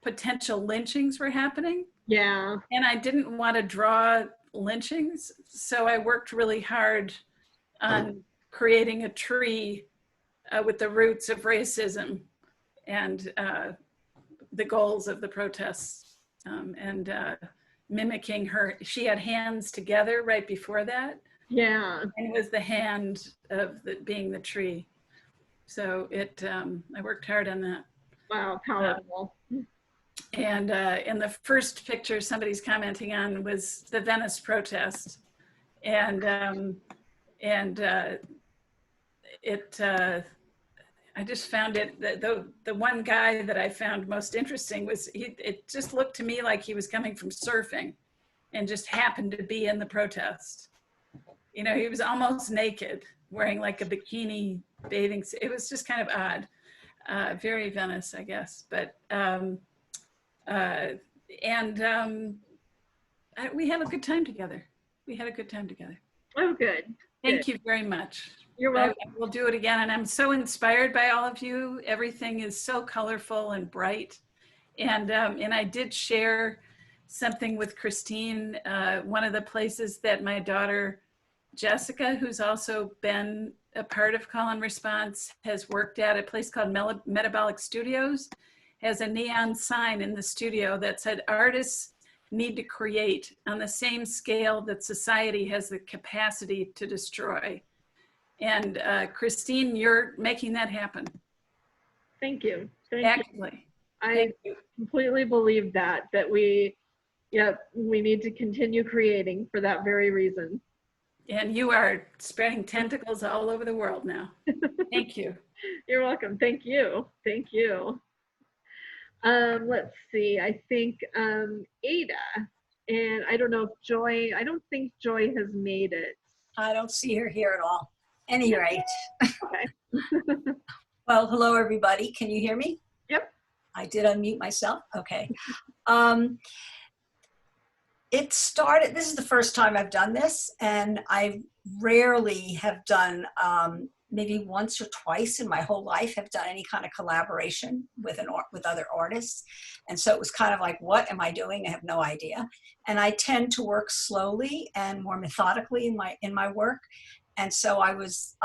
potential lynchings were happening. Yeah. And I didn't want to draw lynchings, so I worked really hard on creating a tree with the roots of racism and the goals of the protests, and mimicking her. She had hands together right before that. Yeah. And it was the hand of being the tree. So I worked hard on that. Wow, powerful. And in the first picture somebody's commenting on was the Venice protest. And I just found it, the one guy that I found most interesting was, it just looked to me like he was coming from surfing and just happened to be in the protest. You know, he was almost naked, wearing like a bikini bathing suit. It was just kind of odd. Very Venice, I guess. But, we had a good time together. Oh, good. Thank you very much. You're welcome. We'll do it again. And I'm so inspired by all of you. Everything is so colorful and bright. And I did share something with Kristine, one of the places that my daughter, Jessica, who's also been a part of Call and Response, has worked at a place called Metabolic Studios, has a neon sign in the studio that said, artists need to create on the same scale that society has the capacity to destroy. And Kristine, you're making that happen. Thank you. Thank Exactly. I completely believe that we need to continue creating for that very reason. And you are spreading tentacles all over the world now. Thank you. You're welcome. Thank you. Thank you. Let's see. I think Ada, and I don't know if Joy, I don't think Joy has made it. I don't see her here at all. Any rate. Okay. Well, hello everybody. Can you hear me? Yep. I did unmute myself. Okay. It started, this is the first time I've done this, and I rarely have done, maybe once or twice in my whole life, have done any kind of collaboration with other artists. And so it was kind of like, what am I doing? I have no idea. And I tend to work slowly and more methodically in my work. And so I was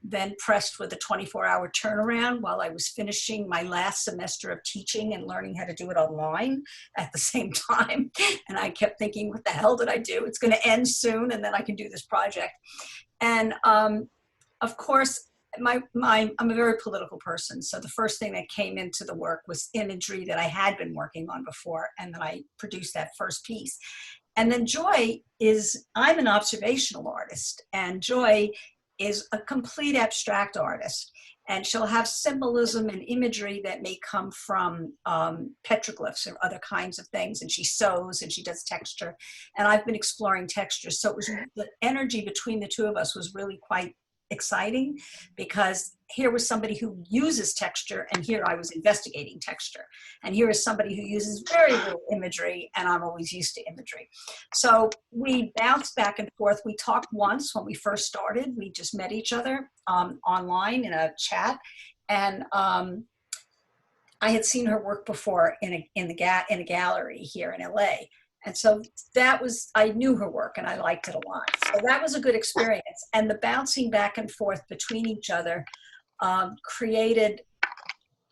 then pressed with a 24-hour turnaround while I was finishing my last semester of teaching and learning how to do it online at the same time. And I kept thinking, what the hell did I do? It's going to end soon, and then I can do this project. And of course, I'm a very political person. So the first thing that came into the work was imagery that I had been working on before, and then I produced that first piece. And then Joy is, I'm an observational artist, and Joy is a complete abstract artist. And she'll have symbolism and imagery that may come from petroglyphs or other kinds of things. And she sews and she does texture. And I've been exploring texture. So it was, the energy between the two of us was really quite exciting, because here was somebody who uses texture, and here I was investigating texture. And here is somebody who uses very little imagery, and I'm always used to imagery. So we bounced back and forth. We talked once when we first started. We just met each other online in a chat, and I had seen her work before in a gallery here in LA. And so that was, I knew her work and I liked it a lot. So that was a good experience. And the bouncing back and forth between each other created,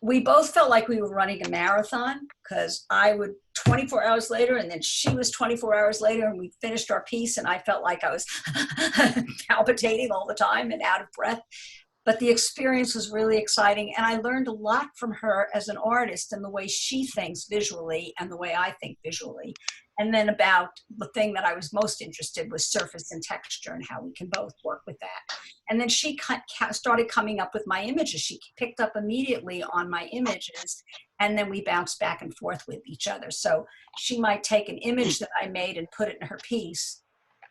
we both felt like we were running a marathon, because I would 24 hours later, and then she was 24 hours later, and we finished our piece, and I felt like I was palpitating all the time and out of breath. But the experience was really exciting, and I learned a lot from her as an artist and the way she thinks visually and the way I think visually. And then about the thing that I was most interested in was surface and texture and how we can both work with that. And then she started coming up with my images. She picked up immediately on my images, and then we bounced back and forth with each other. So she might take an image that I made and put it in her piece,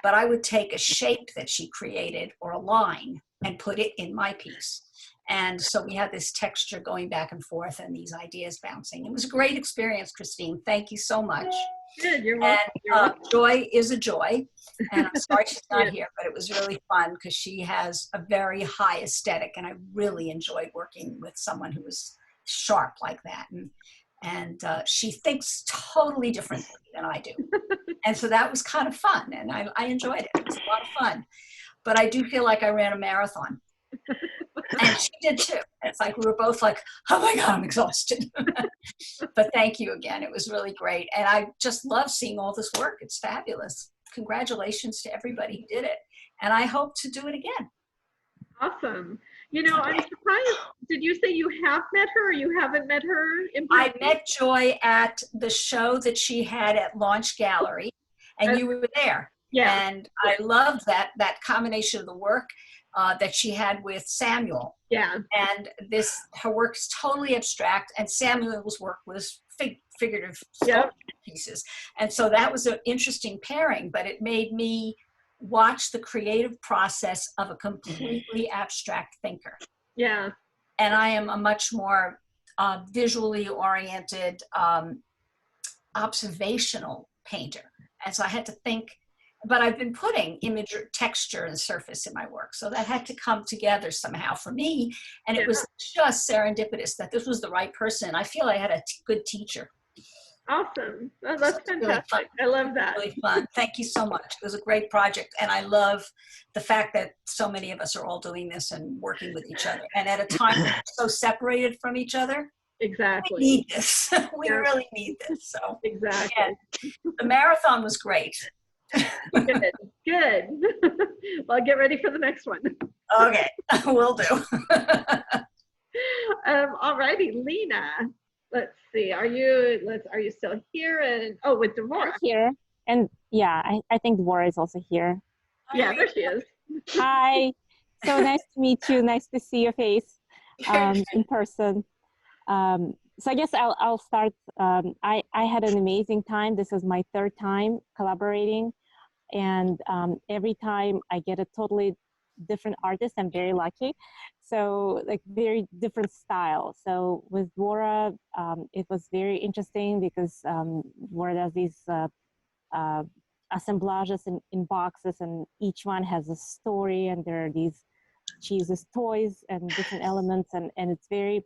but I would take a shape that she created or a line and put it in my piece. And so we had this texture going back and forth and these ideas bouncing. It was a great experience, Kristine. Thank you so much. Good, you're welcome. And Joy is a joy. And I'm sorry she's not here, but it was really fun because she has a very high aesthetic, and I really enjoyed working with someone who was sharp like that. And she thinks totally differently than I do. And so that was kind of fun, and I enjoyed it. It was a lot of fun. But I do feel like I ran a marathon. And she did too. It's like we were both like, oh my God, I'm exhausted. But thank you again. It was really great. And I just love seeing all this work. It's fabulous. Congratulations to everybody who did it. And I hope to do it again. Awesome. You know, I'm surprised. Did you say you have met her or you haven't met her in person? I met Joy at the show that she had at Launch Gallery, and you were there. Yeah. And I loved that combination of the work that she had with Samuel. Yeah. And her work is totally abstract, and Samuel's work was figurative pieces. And so that was an interesting pairing, but it made me watch the creative process of a completely abstract thinker. Yeah. And I am a much more visually oriented, observational painter. And so I had to think, but I've been putting image, texture, and surface in my work. So that had to come together somehow for me. And it was just serendipitous that this was the right person. I feel I had a good teacher. Awesome. Oh, that's fantastic. Really, I love that. Really fun. Thank you so much. It was a great project. And I love the fact that so many of us are all doing this and working with each other. And at a time when we're so separated from each other, Exactly. We need this. We Yeah. really need this. So Exactly. yeah, the marathon was great. Good. Good. Well, get ready for the next one. Okay, will do. All righty, Lena. Let's see. Are you still here? And oh, with Devora. I'm here. And yeah, I think Devora is also here. Yeah, there she is. Hi. So nice to meet you. Nice to see your face in person. So I guess I'll start. I had an amazing time. This is my third time collaborating. And every time I get a totally different artist. I'm very lucky. So like very different style. So with Dvora, it was very interesting because Dvora does these assemblages in boxes, and each one has a story, and there are these, she uses toys and different elements, and it's very,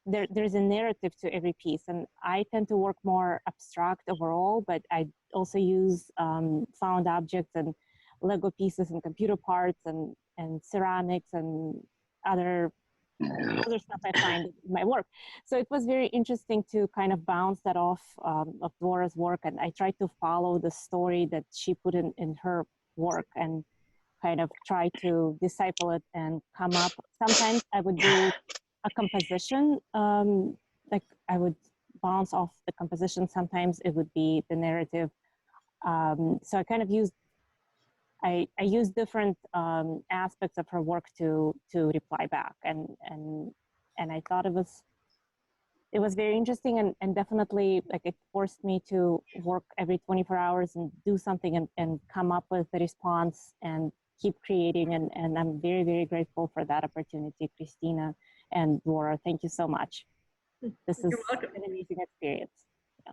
there's a narrative to every piece. And I tend to work more abstract overall, but I also use found objects and Lego pieces and computer parts and ceramics and other stuff I find in my work. So it was very interesting to kind of bounce that off of Dvora's work, and I tried to follow the story that she put in her work and kind of try to disciple it and come up. Sometimes I would do a composition, like I would bounce off the composition. Sometimes it would be the narrative. So I kind of used, I use different aspects of her work to reply back, and I thought it was very interesting, and definitely like it forced me to work every 24 hours and do something and come up with the response and keep creating, and I'm very, very grateful for that opportunity, Christina and Dvora. Thank you so much. This is an amazing experience. Yeah.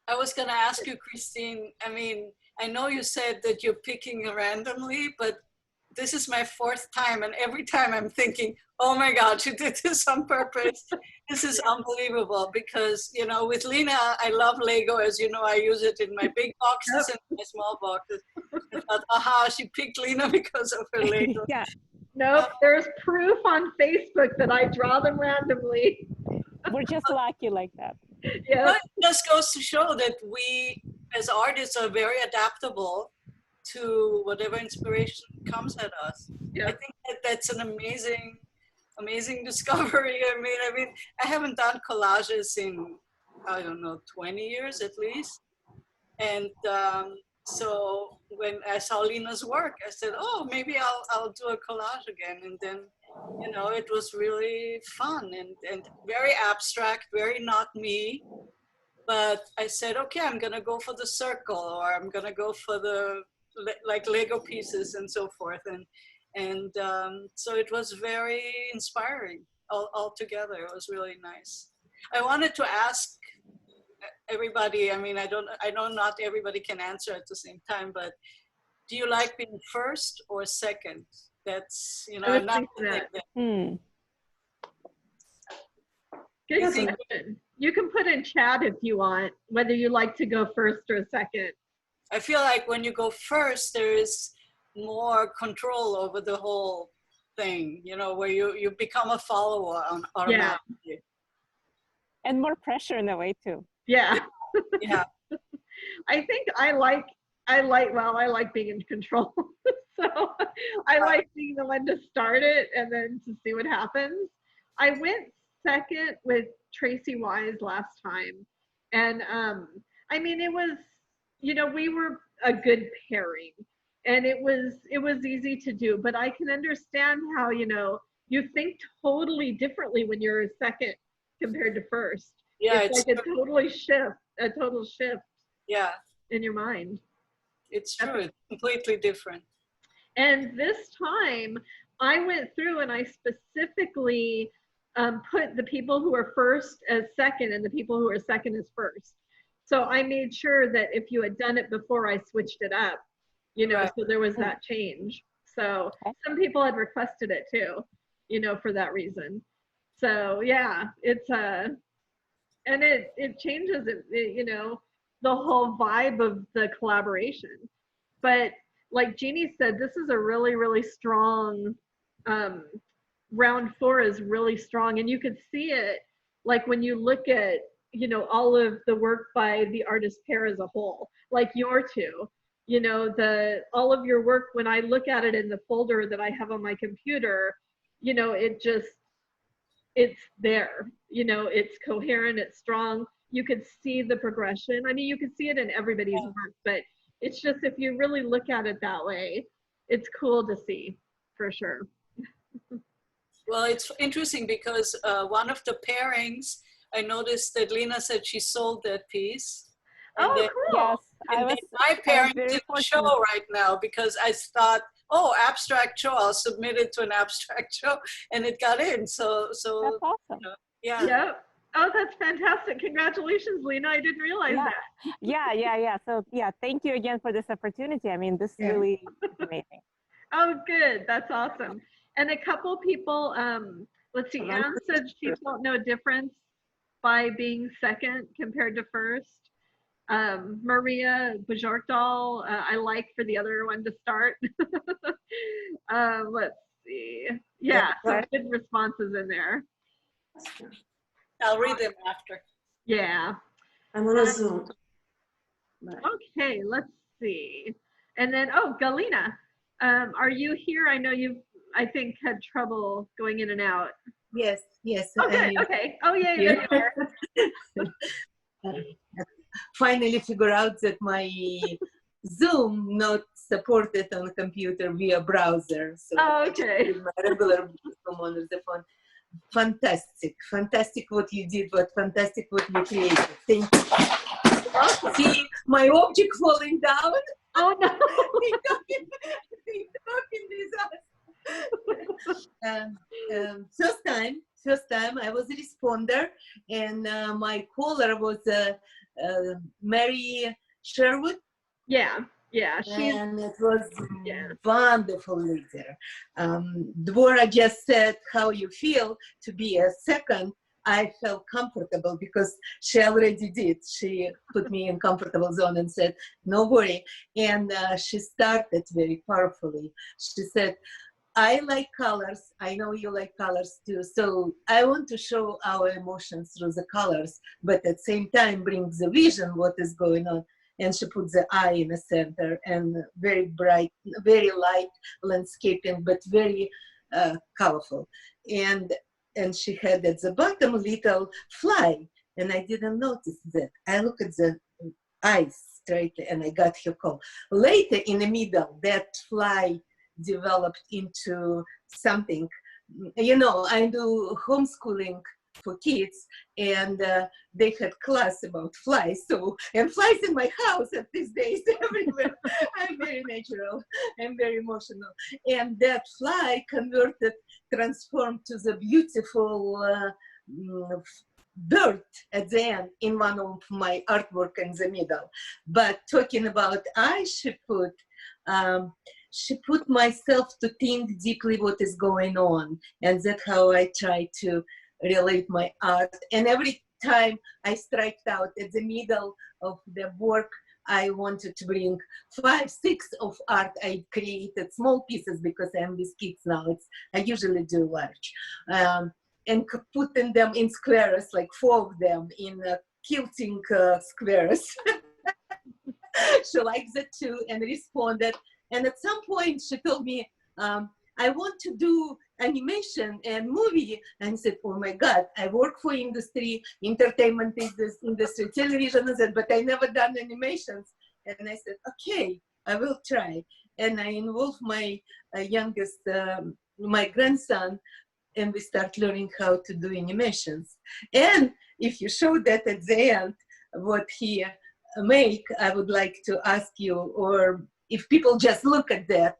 I was going to ask you, Kristine, I mean, I know you said that you're picking randomly, but this is my fourth time, and every time I'm thinking, oh my God, she did this on purpose. This is unbelievable because, you know, with Lena, I love Lego. As you know, I use it in my big boxes and my small boxes. I thought, aha, she picked Lena because of her Lego. Yeah. Nope, there's proof on Facebook that I draw them randomly. We're just lucky like that. Yeah. But it just goes to show that we, as artists, are very adaptable to whatever inspiration comes at us. Yeah. I think that's an amazing discovery. I mean, I haven't done collages in, I don't know, 20 years at least. And so when I saw Lena's work, I said, oh, maybe I'll do a collage again. And then, you know, it was really fun and very abstract, very not me. But I said, okay, I'm going to go for the circle, or I'm going to go for the like Lego pieces and so forth. And so it was very inspiring all together. It was really nice. I wanted to ask everybody, I mean, I know not everybody can answer at the same time, but do you like being first or second? That's, you know, not that. Good question. You can put in chat if you want, whether you like to go first or second. I feel like when you go first, there is more control over the whole thing, you know, where you become a follower on automatically. Yeah. And more pressure in a way too. Yeah. Yeah. I think I like being in control. So I like being the one to start it and then to see what happens. I went second with Tracy Wise last time. And I mean, it was, you know, we were a good pairing and it was easy to do, but I can understand how, you know, you think totally differently when you're a second compared to first. Yeah, it's like a total shift. Yeah. In your mind. It's true, it's completely different. And this time I went through and I specifically put the people who are first as second and the people who are second as first. So I made sure that if you had done it before, I switched it up, you know, so there was that change. So some people had requested it too, you know, for that reason. So yeah, it's and it changes it, you know, the whole vibe of the collaboration. But like Jeannie said, this is a really, really strong, round 4 is really strong, and you could see it like when you look at, you know, all of the work by the artist pair as a whole, like your two, you know, all of your work, when I look at it in the folder that I have on my computer, you know, it's there, you know, it's coherent, it's strong. You could see the progression. I mean, you could see it in everybody's work, but it's just, if you really look at it that way, it's cool to see, for sure. Well, it's interesting because one of the pairings, I noticed that Lena said she sold that piece. And oh, then, cool. Yes, my pairing didn't show right now because I thought, oh, abstract show, I'll submit it to an abstract show, and it got in. So that's awesome. You know, yeah. Yep. Oh, that's fantastic. Congratulations, Lena. I didn't realize that. Yeah. So yeah, thank you again for this opportunity. I mean, this is really amazing. Oh, good. That's awesome. And a couple people, let's see, Anne said she felt no difference by being second compared to first. Maria Bajorkdal, I like for the other one to start. Let's see. Yeah, some good responses in there. I'll read them after. Yeah. I'm on a Zoom. Okay, let's see. And then, oh, Galina, are you here? I know you've, I think, had trouble going in and out. Yes. Oh, good. Okay. Oh, yeah, there you are. Finally figure out that my Zoom not supported on computer via browser. So okay. My regular Zoom on the phone. Fantastic what you did, fantastic what you created. Thank you. See my object falling down. Oh no! they talking First time I was a responder, and my caller was Mary Sherwood. Yeah. And it was wonderful leader. Dvora just said how you feel to be a second. I felt comfortable because she already did. She put me in comfortable zone and said, no worry. And she started very powerfully. She said, I like colors. I know you like colors too. So I want to show our emotions through the colors, but at the same time bring the vision, what is going on. And she put the eye in the center, and very bright, very light landscaping, but very colorful. And she had at the bottom a little fly, and I didn't notice that. I look at the eyes straight, and I got her call. Later in the middle, that fly developed into something. You know, I do homeschooling for kids, and they had class about flies. And flies in my house at these days everywhere. I'm very natural. I'm very emotional. And that fly transformed to the beautiful bird at the end in one of my artwork in the middle. But talking about I, she put myself to think deeply what is going on. And that's how I try to relate my art. And every time I striked out at the middle of the work, I wanted to bring 5, 6 of art. I created small pieces because I'm with kids now. I usually do large. And putting them in squares, like 4 of them in quilting squares. She liked that too and responded. And at some point she told me, I want to do animation and movie. And I said, oh my God, I work for industry, entertainment industry, television, but I never done animations. And I said, okay, I will try. And I involved my youngest, my grandson, and we start learning how to do animations. And if you show that at the end, what he make, I would like to ask you, or if people just look at that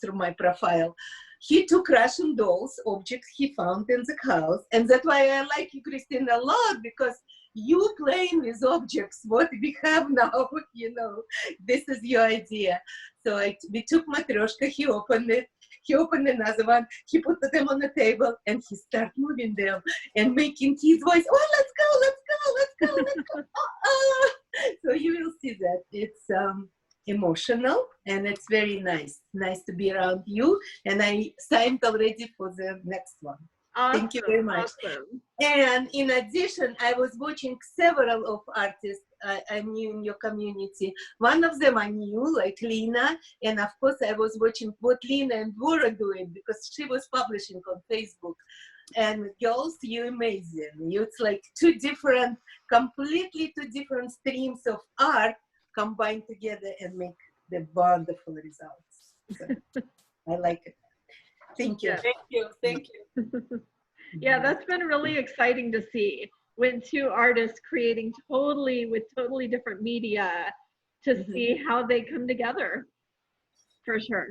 through my profile, he took Russian dolls, objects he found in the house. And that's why I like you, Kristine, a lot, because you playing with objects, what we have now, you know, this is your idea. So we took Matryoshka, he opened it, he opened another one, he put them on the table, and he started moving them and making his voice, oh, let's go, let's go, let's go, let's go. Oh. So you will see that. It's emotional, and it's very nice to be around you. And I signed already for the next one. Awesome. Thank you very much. Awesome. And in addition, I was watching several of artists I knew in your community. One of them I knew, like Lena, and of course I was watching what Lena and Bora doing because she was publishing on Facebook. And girls, you're amazing. It's like completely two different streams of art combined together and make the wonderful results. So, I like it. Thank you. Yeah. Thank you. Thank you. Yeah, that's been really exciting to see when two artists creating with totally different media to see how they come together. For sure.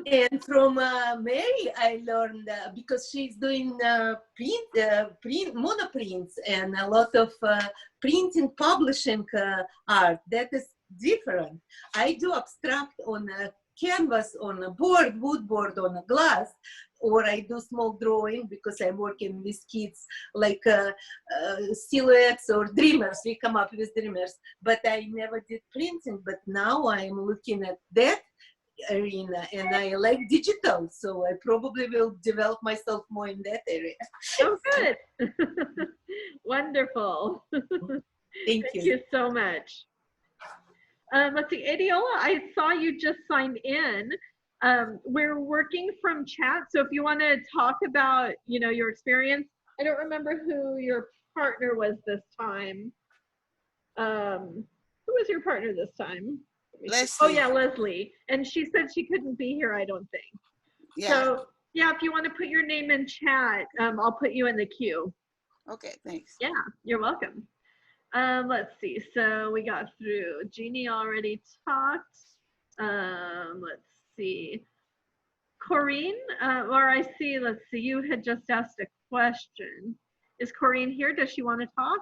And from Mary, I learned because she's doing print monoprints and a lot of printing, publishing art. That is different. I do abstract on a canvas, on a board, wood board, on a glass, or I do small drawing because I'm working with kids like silhouettes or dreamers. We come up with dreamers, but I never did printing. But now I'm looking at that arena and I like digital, so I probably will develop myself more in that area. Oh, good. Wonderful. Thank you so much. Let's see, Aiyeloja, I saw you just signed in. We're working from chat, so if you want to talk about, your experience. I don't remember who your partner was this time. Who was your partner this time? Leslie. Oh yeah, Leslie. And she said she couldn't be here, I don't think. Yeah. So yeah, if you want to put your name in chat, I'll put you in the queue. Okay, thanks. Yeah, you're welcome. Let's see. So we got through. Jeannie already talked. Let's see. Corinne, let's see. You had just asked a question. Is Corinne here? Does she want to talk?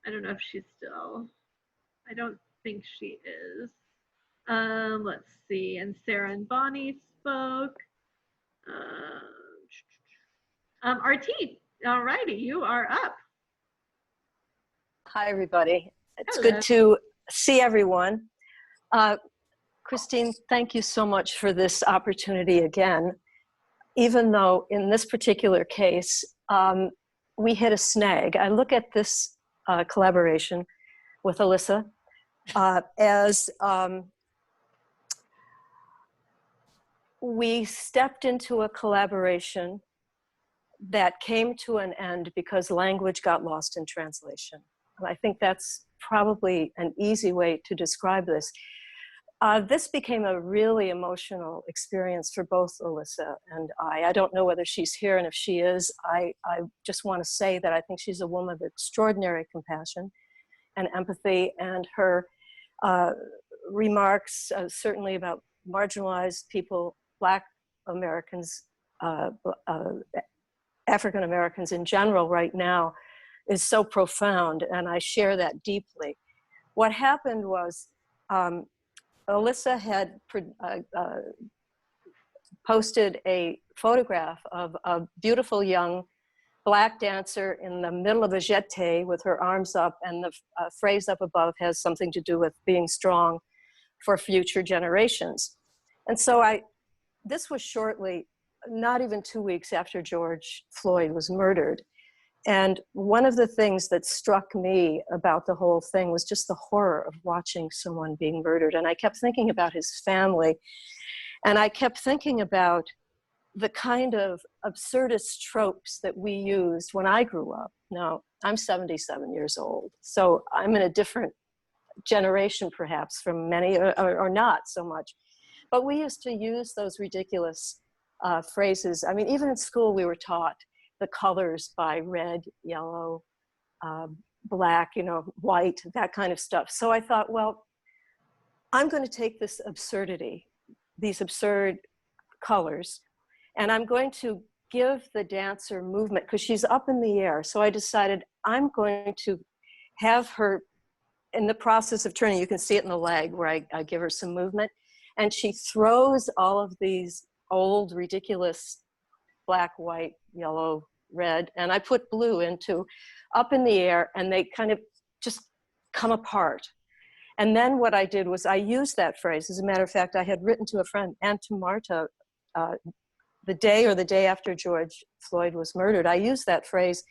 I don't know if she's still. I don't think she is. Let's see. And Sarah and Bonnie spoke. RT, all righty, you are up. Hi, everybody. It's Hello. good to see everyone. Kristine, thank you so much for this opportunity again. Even though in this particular case, we hit a snag. I look at this collaboration with Alyssa as we stepped into a collaboration that came to an end because language got lost in translation. And I think that's probably an easy way to describe this. This became a really emotional experience for both Alyssa and I. I don't know whether she's here, and if she is, I just want to say that I think she's a woman of extraordinary compassion and empathy, and her remarks, certainly about marginalized people, Black Americans, African Americans in general right now, is so profound, and I share that deeply. What happened was Alyssa had posted a photograph of a beautiful young Black dancer in the middle of a jeté with her arms up, and the phrase up above has something to do with being strong for future generations. And so this was shortly, not even 2 weeks after George Floyd was murdered. And one of the things that struck me about the whole thing was just the horror of watching someone being murdered. And I kept thinking about his family, and I kept thinking about the kind of absurdist tropes that we used when I grew up. Now, I'm 77 years old, so I'm in a different generation perhaps from many, or not so much. But we used to use those ridiculous phrases. I mean, even in school we were taught the colors by red, yellow, black, white, that kind of stuff. So I thought, well, I'm going to take this absurdity, these absurd colors, and I'm going to give the dancer movement, because she's up in the air. So I decided I'm going to have her in the process of turning. You can see it in the leg where I give her some movement. And she throws all of these old, ridiculous black, white, yellow, red, and I put blue into up in the air, and they kind of just come apart. And then what I did was I used that phrase. As a matter of fact, I had written to a friend, and to Marta, the day or the day after George Floyd was murdered, I used that phrase,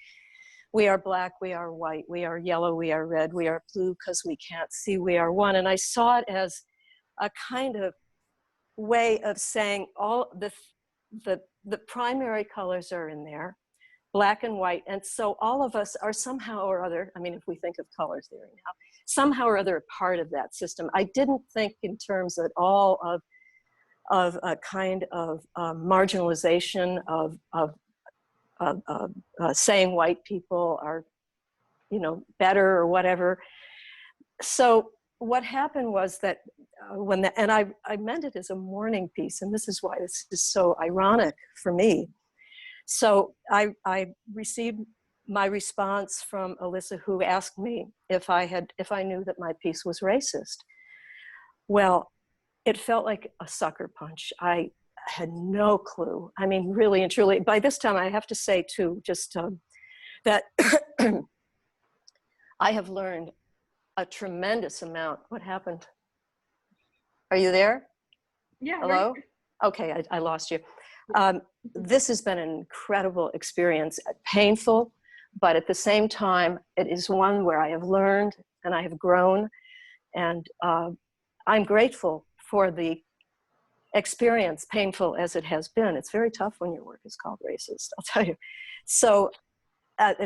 we are black, we are white, we are yellow, we are red, we are blue because we can't see, we are one. And I saw it as a kind of way of saying all the primary colors are in there, black and white. And so all of us are somehow or other, I mean, if we think of colors there now, somehow or other a part of that system. I didn't think in terms at all of a kind of marginalization of saying white people are, you know, better or whatever. So what happened was that and I meant it as a mourning piece, and this is why this is so ironic for me. So I received my response from Alyssa, who asked me if I knew that my piece was racist. Well, it felt like a sucker punch. I had no clue. I mean, really and truly, by this time I have to say too, just that I have learned a tremendous amount. What happened? Are you there? Yeah. Hello? Right. Okay, I lost you. This has been an incredible experience, painful, but at the same time, it is one where I have learned and I have grown, and I'm grateful for the experience, painful as it has been. It's very tough when your work is called racist, I'll tell you. So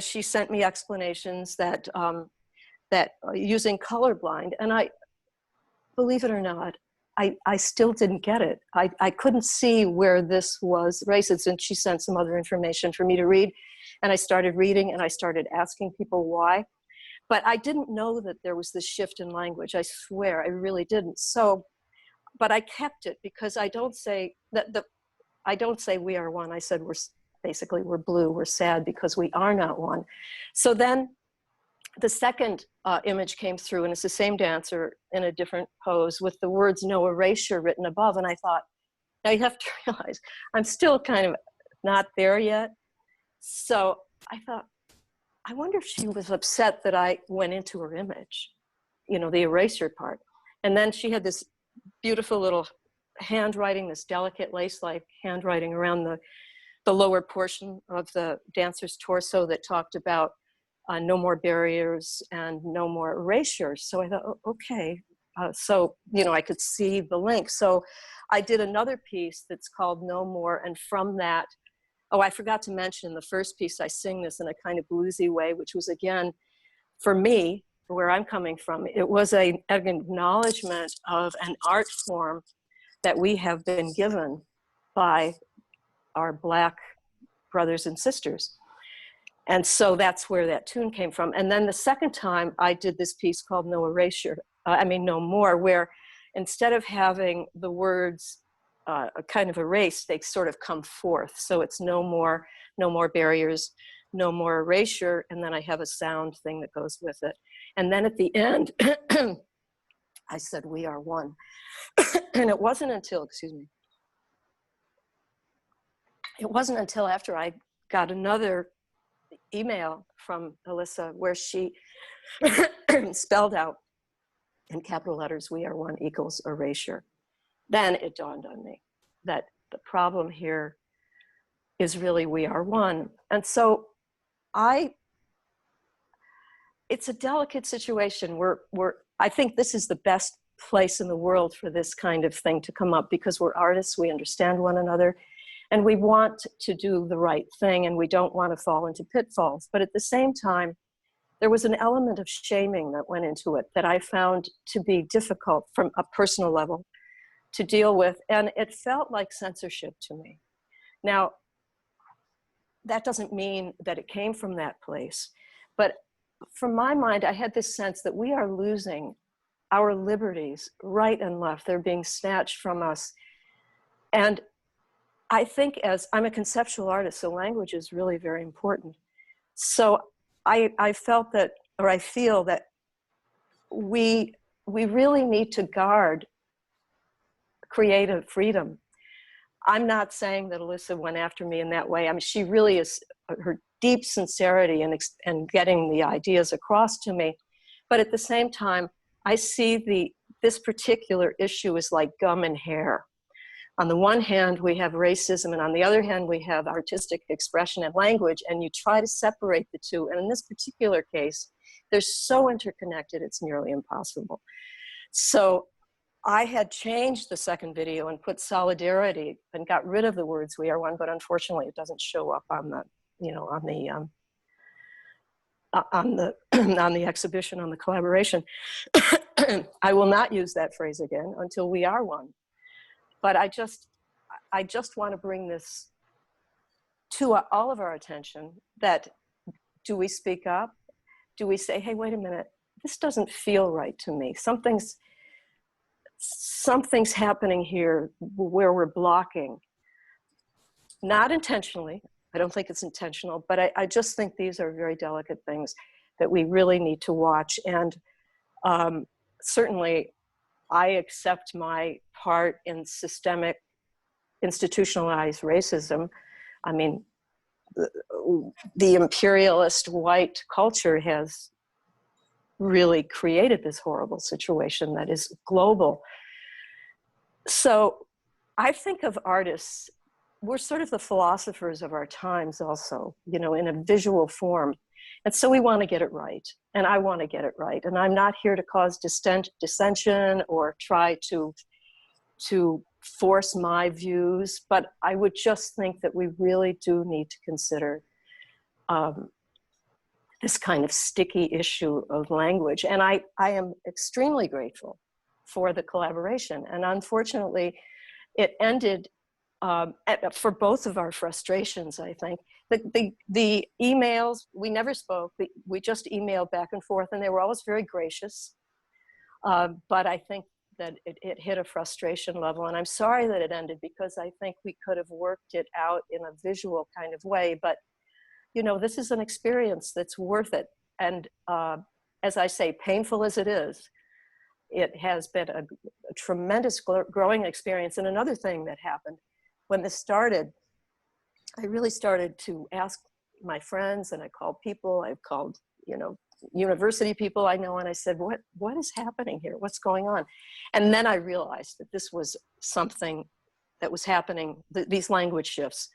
she sent me explanations that using colorblind, and I, believe it or not, I still didn't get it. I couldn't see where this was racist, and she sent some other information for me to read, and I started reading and I started asking people why. But I didn't know that there was this shift in language. I swear, I really didn't. So, but I kept it because I don't say I don't say we are one. I said we're blue, we're sad because we are not one. So then the second image came through, and it's the same dancer in a different pose with the words "no erasure" written above. And I thought, now you have to realize I'm still kind of not there yet. So I thought, I wonder if she was upset that I went into her image, you know, the erasure part. And then she had this beautiful little handwriting, this delicate lace-like handwriting around the lower portion of the dancer's torso that talked about no more barriers and no more erasures. So I thought, oh, okay. So, you know, I could see the link. So I did another piece that's called No More. And from that, oh, I forgot to mention the first piece, I sing this in a kind of bluesy way, which was, again, for me, where I'm coming from, it was an acknowledgement of an art form that we have been given by our Black brothers and sisters. And so that's where that tune came from. And then the second time I did this piece called No Erasure, No More, where instead of having the words kind of erased, they sort of come forth. So it's no more barriers, no more erasure, and then I have a sound thing that goes with it. And then at the end, I said, we are one. And it wasn't until, it wasn't until after I got another email from Alyssa where she spelled out in capital letters, we are one equals erasure. Then it dawned on me that the problem here is really we are one. And so it's a delicate situation. I think this is the best place in the world for this kind of thing to come up because we're artists, we understand one another, and we want to do the right thing, and we don't want to fall into pitfalls. But at the same time, there was an element of shaming that went into it that I found to be difficult from a personal level to deal with, and it felt like censorship to me. Now, that doesn't mean that it came from that place, but from my mind, I had this sense that we are losing our liberties right and left. They're being snatched from us. And I think, as I'm a conceptual artist, so language is really very important. So I felt that, or I feel that we really need to guard creative freedom. I'm not saying that Alyssa went after me in that way. I mean, she really is, her deep sincerity and getting the ideas across to me. But at the same time, I see this particular issue as like gum and hair. on the one hand, we have racism, and on the other hand, we have artistic expression and language, and you try to separate the two. And in this particular case, they're so interconnected, it's nearly impossible. So I had changed the second video and put solidarity and got rid of the words "we are one," but unfortunately it doesn't show up on the, you know, on the exhibition, on the collaboration. I will not use that phrase again until we are one. But I just want to bring this to all of our attention, that do we speak up? Do we say, hey, wait a minute, this doesn't feel right to me. Something's happening here where we're blocking. Not intentionally, I don't think it's intentional, but I just think these are very delicate things that we really need to watch. And certainly I accept my part in systemic institutionalized racism. I mean, the imperialist white culture has really created this horrible situation that is global. So I think of artists, we're sort of the philosophers of our times also, you know, in a visual form. And so we want to get it right. And I want to get it right. And I'm not here to cause dissension or try to force my views, but I would just think that we really do need to consider this kind of sticky issue of language. And I am extremely grateful for the collaboration. And unfortunately, it ended for both of our frustrations, I think. The emails, we never spoke, we just emailed back and forth, and they were always very gracious. But I think that it hit a frustration level, and I'm sorry that it ended, because I think we could have worked it out in a visual kind of way. But you know, this is an experience that's worth it. And as I say, painful as it is, it has been a tremendous growing experience. And another thing that happened when this started, I really started to ask my friends, and I called people, I've called, you know, university people I know, and I said, what is happening here? What's going on? And then I realized that this was something that was happening, these language shifts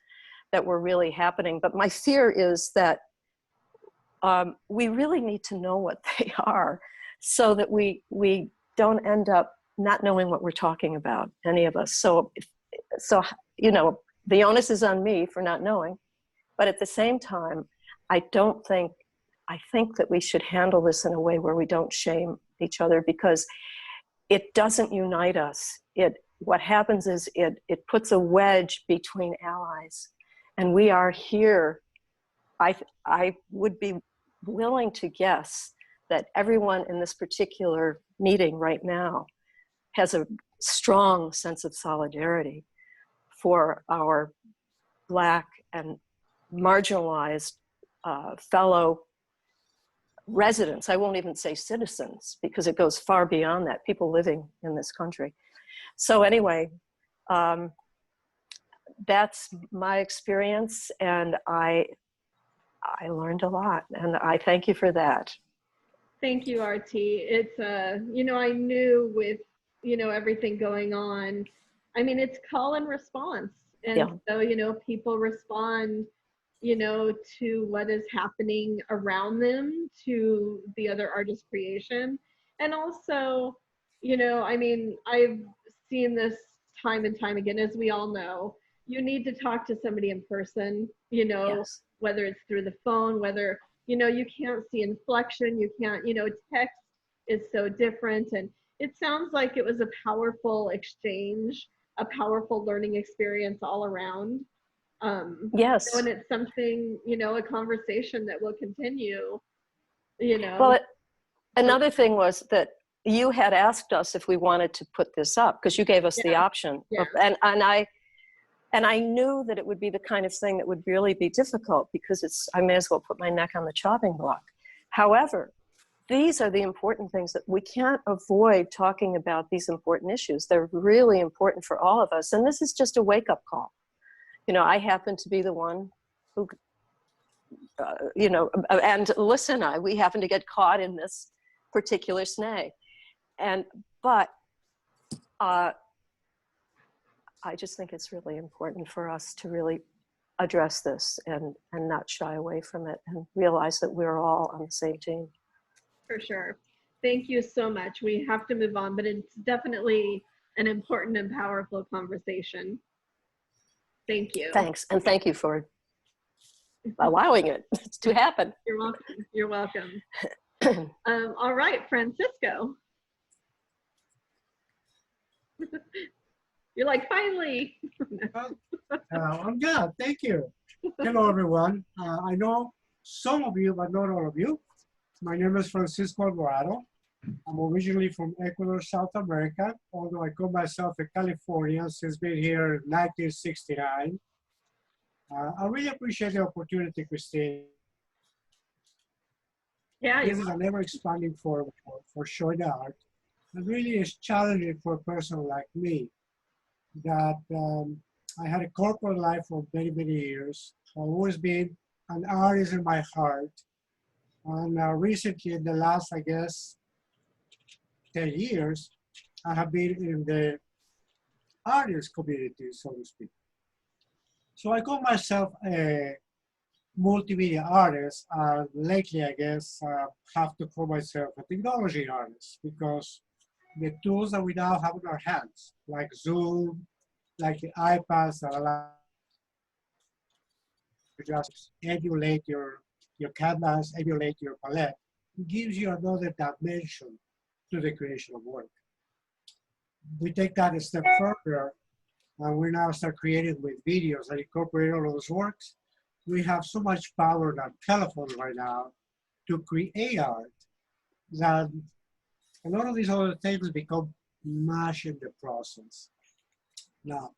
that were really happening. But my fear is that we really need to know what they are, so that we don't end up not knowing what we're talking about, any of us. So you know, the onus is on me for not knowing, but at the same time, I think that we should handle this in a way where we don't shame each other, because it doesn't unite us. What happens is it puts a wedge between allies, and we are here. I would be willing to guess that everyone in this particular meeting right now has a strong sense of solidarity for our Black and marginalized fellow residents. I won't even say citizens, because it goes far beyond that, people living in this country. So anyway, that's my experience, and I learned a lot, and I thank you for that. Thank you, RT. It's, you know, I knew with, you know, everything going on, I mean, it's call and response. And yeah. So, you know, people respond, you know, to what is happening around them, to the other artist's creation. And also, you know, I mean, I've seen this time and time again, as we all know, you need to talk to somebody in person, you know, yes. Whether it's through the phone, whether, you know, you can't see inflection, you can't, you know, text is so different. And it sounds like it was a powerful exchange, a powerful learning experience all around. Yes. And it's something, you know, a conversation that will continue, you know. Well, another thing was that you had asked us if we wanted to put this up, because you gave us the option. Yeah. And I knew that it would be the kind of thing that would really be difficult, because I may as well put my neck on the chopping block. However, these are the important things that we can't avoid talking about, these important issues. They're really important for all of us. And this is just a wake-up call. You know, I happen to be the one who, you know, and Alyssa and I, we happen to get caught in this particular snag. But I just think it's really important for us to really address this and not shy away from it and realize that we're all on the same team. For sure. Thank you so much. We have to move on, but it's definitely an important and powerful conversation. Thank you. Thanks, and thank you for allowing it to happen. You're welcome. You're welcome. All right, Francisco. You're like, finally. I'm good, thank you. Hello, everyone. I know some of you, but not all of you. My name is Francisco Alvarado. I'm originally from Ecuador, South America, although I call myself a Californian since being here in 1969. I really appreciate the opportunity, Kristine. Yeah, this is an ever-expanding forum for showing art. And really is challenging for a person like me that I had a corporate life for many, many years. I've always been an artist in my heart. And recently, in the last, I guess, 10 years, I have been in the artist community, so to speak. So I call myself a multimedia artist. Lately, I guess, have to call myself a technology artist because the tools that we now have in our hands, like Zoom, like the iPads that allow you just emulate your canvas, emulate your palette, gives you another dimension to the creation of work. We take that a step further, and we now start creating with videos that incorporate all of those works. We have so much power in our telephones right now to create art that a lot of these other things become mush in the process. Now,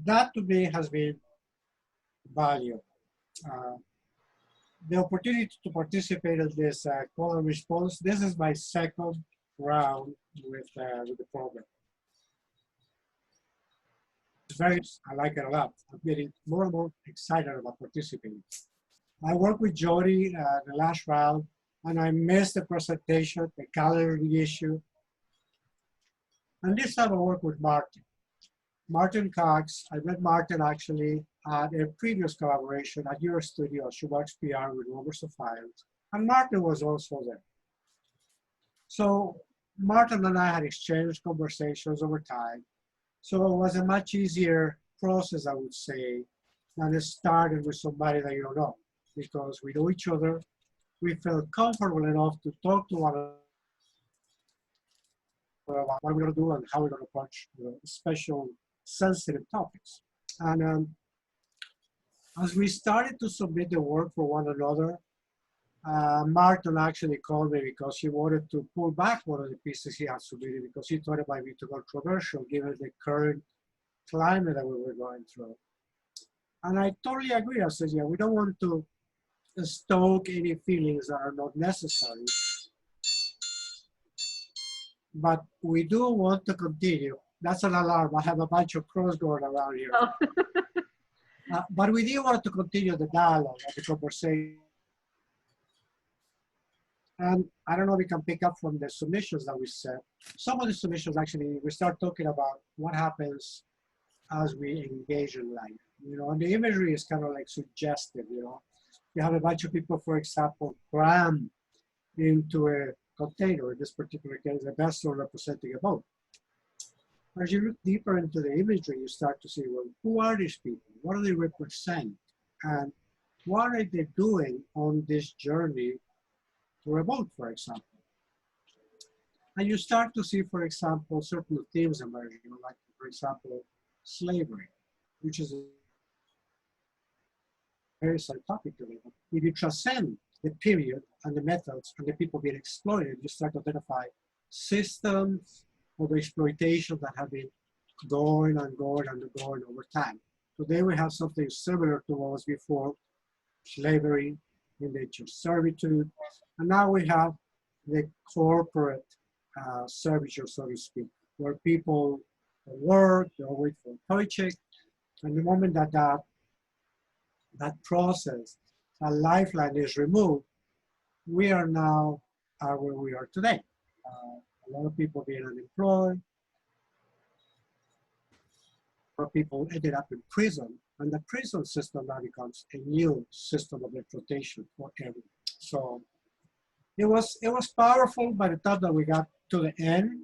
that to me has been valuable. The opportunity to participate in this call and response, this is my second round with the program. It's I like it a lot. I'm getting more and more excited about participating. I worked with Jody the last round, and I missed the presentation, the gallery issue. And this time I worked with Martin Cox. I met Martin actually at a previous collaboration at your studio, Shoebox PR with Numbers of Files. And Martin was also there. So Martin and I had exchanged conversations over time. So it was a much easier process, I would say, than it started with somebody that you don't know, because we know each other. We felt comfortable enough to talk to one another about what we're going to do and how we're going to approach special sensitive topics. And as we started to submit the work for one another, Martin actually called me because he wanted to pull back one of the pieces he had submitted because he thought it might be too controversial given the current climate that we were going through. And I totally agree. I said, yeah, we don't want to stoke any feelings that are not necessary. But we do want to continue. That's an alarm. I have a bunch of crows going around here. Oh. But we do want to continue the dialogue and the conversation. And I don't know if we can pick up from the submissions that we said. Some of the submissions actually, we start talking about what happens as we engage in life. You know, and the imagery is kind of like suggestive, you know. You have a bunch of people, for example, crammed into a container, in this particular case, a vessel representing a boat. As you look deeper into the imagery, you start to see, well, who are these people? What do they represent? And what are they doing on this journey to a boat, for example? And you start to see, for example, certain themes emerging, you know, like, for example, slavery, which is a very side topic to me. If you transcend the period and the methods and the people being exploited, you start to identify systems of exploitation that have been going and going and going over time. Today we have something similar to what was before, slavery, indentured servitude, and now we have the corporate servitude, so to speak, where people work, they wait for a paycheck, and the moment that that process, that lifeline is removed, we are now where we are today. A lot of people being unemployed. people ended up in prison, and the prison system now becomes a new system of exploitation for everyone. So it was powerful by the time that we got to the end.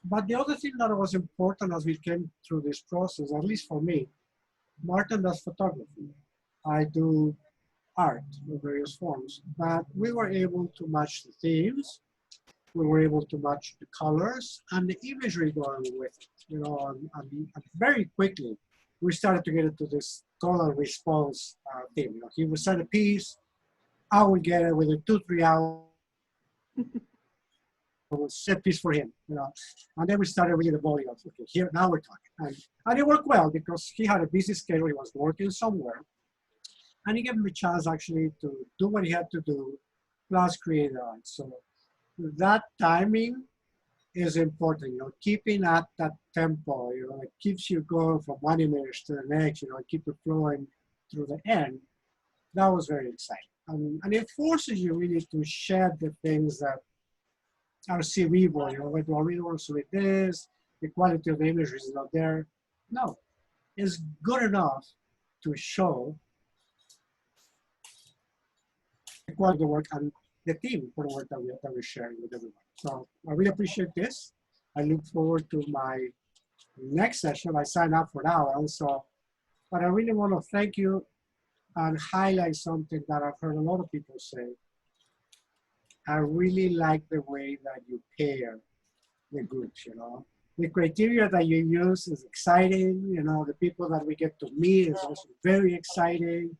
But the other thing that was important as we came through this process, at least for me, Martin does photography. I do art in various forms, but we were able to match the themes. We were able to match the colors and the imagery going with it, you know, and very quickly, we started to get into this call and response theme. You know, he would send a piece, I would get it within 2-3 hours. I would set a piece for him, you know, and then we started really the Vollie of, okay, here, now we're talking. And it worked well because he had a busy schedule, he was working somewhere, and he gave me a chance actually to do what he had to do, plus create art. So that timing is important, you know, keeping at that tempo, you know, it keeps you going from one image to the next, you know, keep it flowing through the end. That was very exciting. And it forces you really to shed the things that are cerebral, you know, do I really want to submit this? The quality of the imagery is not there. No, it's good enough to show the quality of the work and the theme for the work that we're sharing with everyone. So I really appreciate this. I look forward to my next session. I signed up for that one. So, but I really want to thank you and highlight something that I've heard a lot of people say. I really like the way that you pair the groups, you know. The criteria that you use is exciting, you know, the people that we get to meet is also very exciting.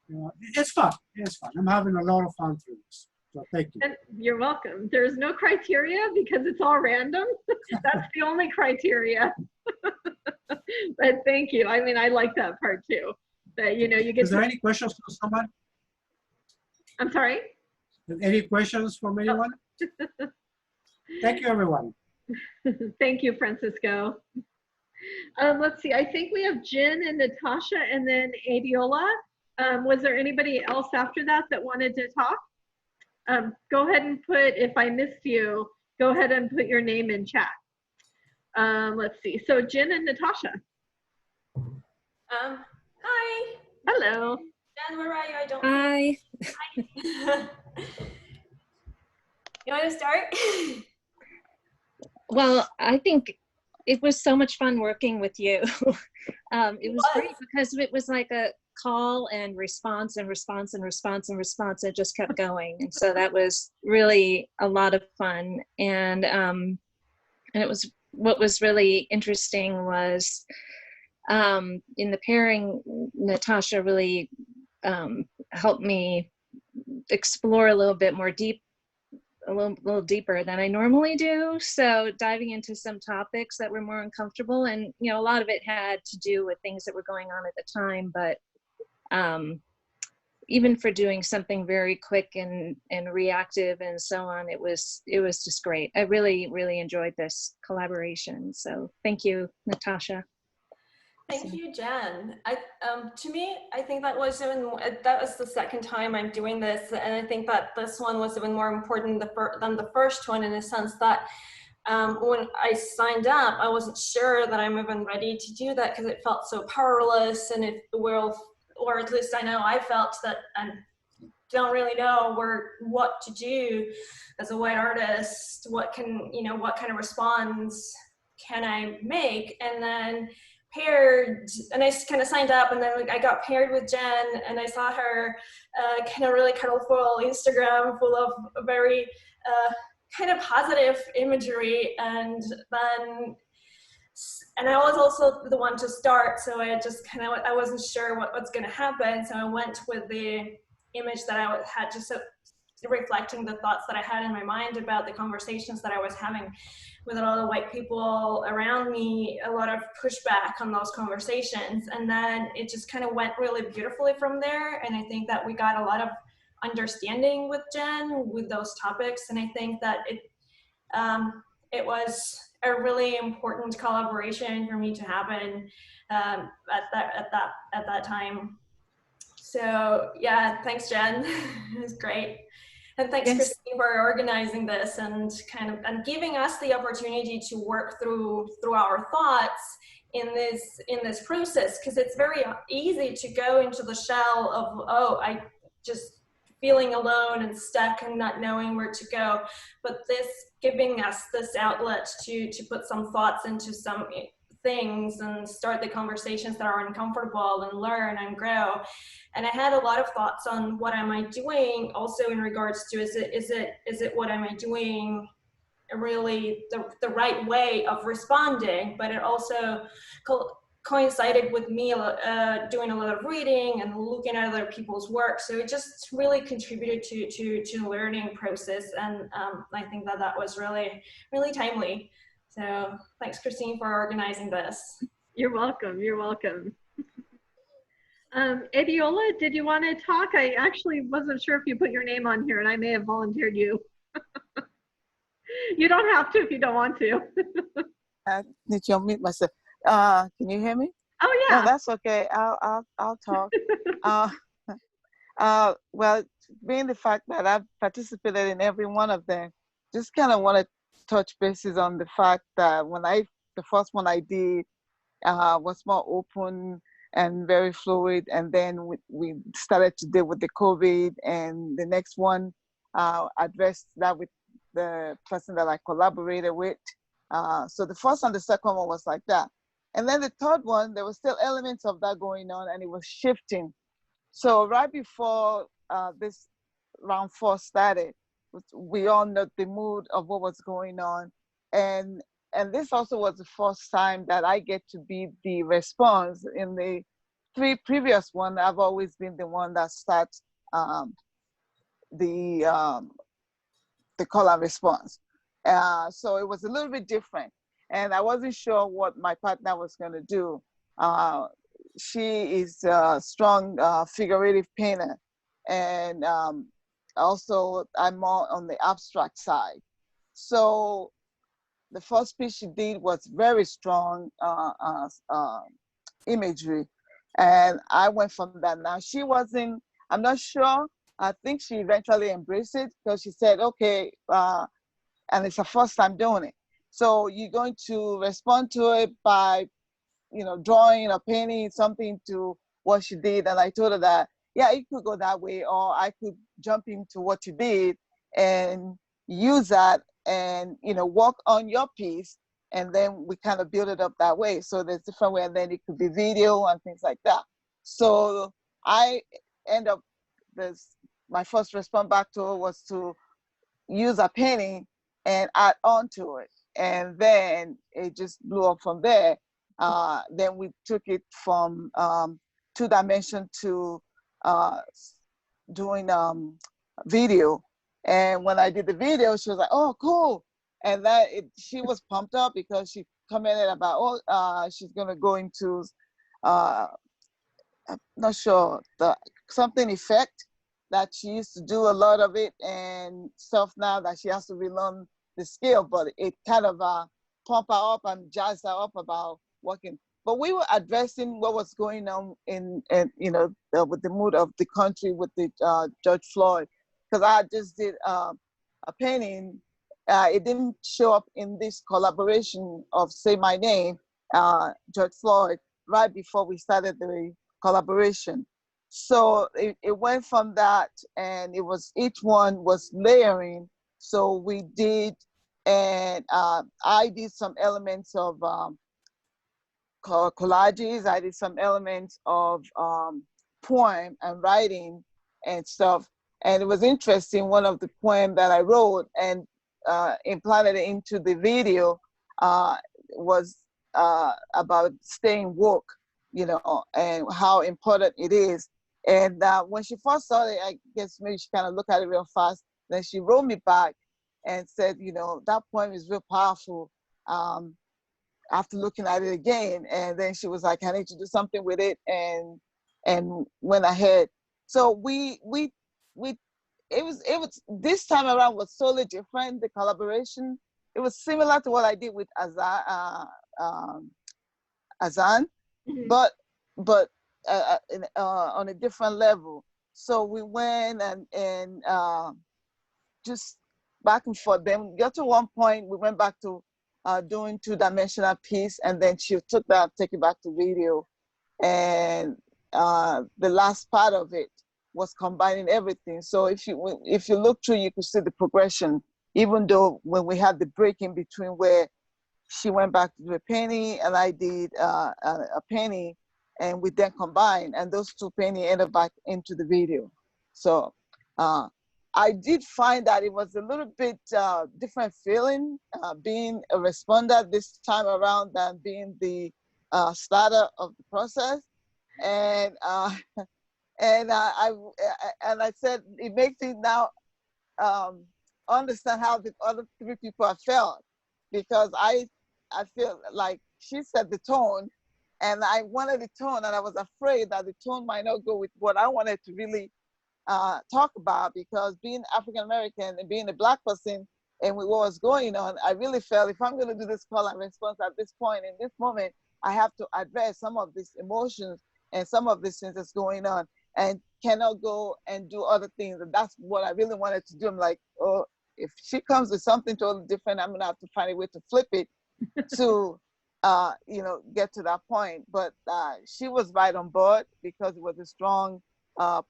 You know, it's fun, it's fun. I'm having a lot of fun through this. So thank you. And you're welcome. There's no criteria because it's all random. That's the only criteria. But thank you. I mean, I like that part too. That, you know, you get Is there any questions for someone? I'm sorry? Any questions from anyone? Thank you, everyone. Thank you, Francisco. Let's see, I think we have Jen and Natasha and then Aiyeloja. Was there anybody else after that that wanted to talk? Go ahead and put, if I missed you, go ahead and put your name in chat. Let's see, so Jen and Natasha. Hi. Hello. Jen, where are you? I don't. Hi. Hi. You want to start? Well, I think it was so much fun working with you. It was great because it was like a call and response and response and response and response. It just kept going. And so that was really a lot of fun. And it was, what was really interesting was in the pairing, Natasha really helped me explore a little bit more a little deeper than I normally do. So diving into some topics that were more uncomfortable, and you know, a lot of it had to do with things that were going on at the time, but even for doing something very quick and reactive and so on, it was just great. I really, really enjoyed this collaboration. So thank you, Natasha. Thank you, Jen. To me, I think that was the second time I'm doing this, and I think that this one was even more important than the first one, in a sense that when I signed up, I wasn't sure that I'm even ready to do that because it felt so powerless, and or at least I know I felt that I don't really know what to do as a white artist. What kind of response can I make? And then paired, and I kind of signed up, and then I got paired with Jen, and I saw her kind of really colorful Instagram full of very kind of positive imagery, and I was also the one to start, so I just I wasn't sure what's going to happen, so I went with the image that I had, just reflecting the thoughts that I had in my mind about the conversations that I was having with a lot of white people around me, a lot of pushback on those conversations. And then it just kind of went really beautifully from there. And I think that we got a lot of understanding with Jen with those topics. And I think that it was a really important collaboration for me to happen at that time. So yeah, thanks, Jen. It was great. And thanks, Yes. Kristine, for organizing this and and giving us the opportunity to work through our thoughts in this process, because it's very easy to go into the shell of, oh, I just feeling alone and stuck and not knowing where to go. But this giving us this outlet to put some thoughts into some things and start the conversations that are uncomfortable and learn and grow. And I had a lot of thoughts on what am I doing, also in regards to is it what am I doing really the right way of responding. But it also coincided with me doing a lot of reading and looking at other people's work, so it just really contributed to the learning process. And I think that was really timely. So thanks, Kristine, for organizing this. You're welcome. You're welcome. Aiyeloja, did you want to talk? I actually wasn't sure if you put your name on here, and I may have volunteered you. You don't have to if you don't want to. I need to unmute myself. Can you hear me? Oh yeah. No, that's okay. I'll talk. Well, being the fact that I've participated in every one of them, just kind of want to touch bases on the fact that the first one I did was more open and very fluid, and then we started to deal with the COVID, and the next one addressed that with the person that I collaborated with. So the first and the second one was like that. And then the third one, there was still elements of that going on, and it was shifting. So right before this round 4 started, we all know the mood of what was going on. And this also was the first time that I get to be the response. In the 3 previous one, I've always been the one that starts the call and response. So it was a little bit different. And I wasn't sure what my partner was going to do. She is a strong figurative painter. And also, I'm more on the abstract side. So the first piece she did was very strong imagery. And I went from that. Now, she wasn't, I'm not sure. I think she eventually embraced it because she said, okay, and it's her first time doing it. So you're going to respond to it by, drawing or painting something to what she did. And I told her that, yeah, it could go that way, or I could jump into what you did and use that and, work on your piece. And then we kind of build it up that way. So there's different ways, and then it could be video and things like that. So I end up, my first response back to her was to use a painting and add on to it. And then it just blew up from there. Then we took it from 2-dimension to doing video. And when I did the video, she was like, oh, cool. And she was pumped up because she commented about, she's going to go into, I'm not sure, something effect that she used to do a lot of it and stuff now that she has to relearn the skill, but it kind of pump her up and jazz her up about working. But we were addressing what was going on with the mood of the country with the George Floyd, because I just did a painting. It didn't show up in this collaboration of Say My Name, George Floyd, right before we started the collaboration. So it went from that, and each one was layering. So we did, and I did some elements of collages. I did some elements of poem and writing and stuff. And it was interesting. One of the poems that I wrote and implanted it into the video was about staying woke, and how important it is. And when she first saw it, I guess maybe she kind of looked at it real fast. Then she wrote me back and said, that poem is real powerful. After looking at it again, and then she was like, I need to do something with it, and went ahead. So it was this time around was totally different. The collaboration, it was similar to what I did with Aazam, Mm-hmm. but on a different level. So we went and just back and forth. Then got to one point, we went back to doing two-dimensional piece, and then she took that, take it back to video. And the last part of it was combining everything. So if you look through, you could see the progression, even though when we had the break in between where she went back to do a painting and I did a painting, and we then combined, and those two paintings ended back into the video. So I did find that it was a little bit different feeling being a responder this time around than being the starter of the process. And I said it makes me now understand how the other three people have felt, because I feel like she set the tone, and I wanted the tone, and I was afraid that the tone might not go with what I wanted to really talk about, because being African American and being a Black person and with what was going on, I really felt if I'm going to do this call and response at this point, in this moment, I have to address some of these emotions and some of these things that's going on, and cannot go and do other things. And that's what I really wanted to do. I'm like, oh, if she comes with something totally different, I'm going to have to find a way to flip it to, get to that point. But she was right on board, because it was a strong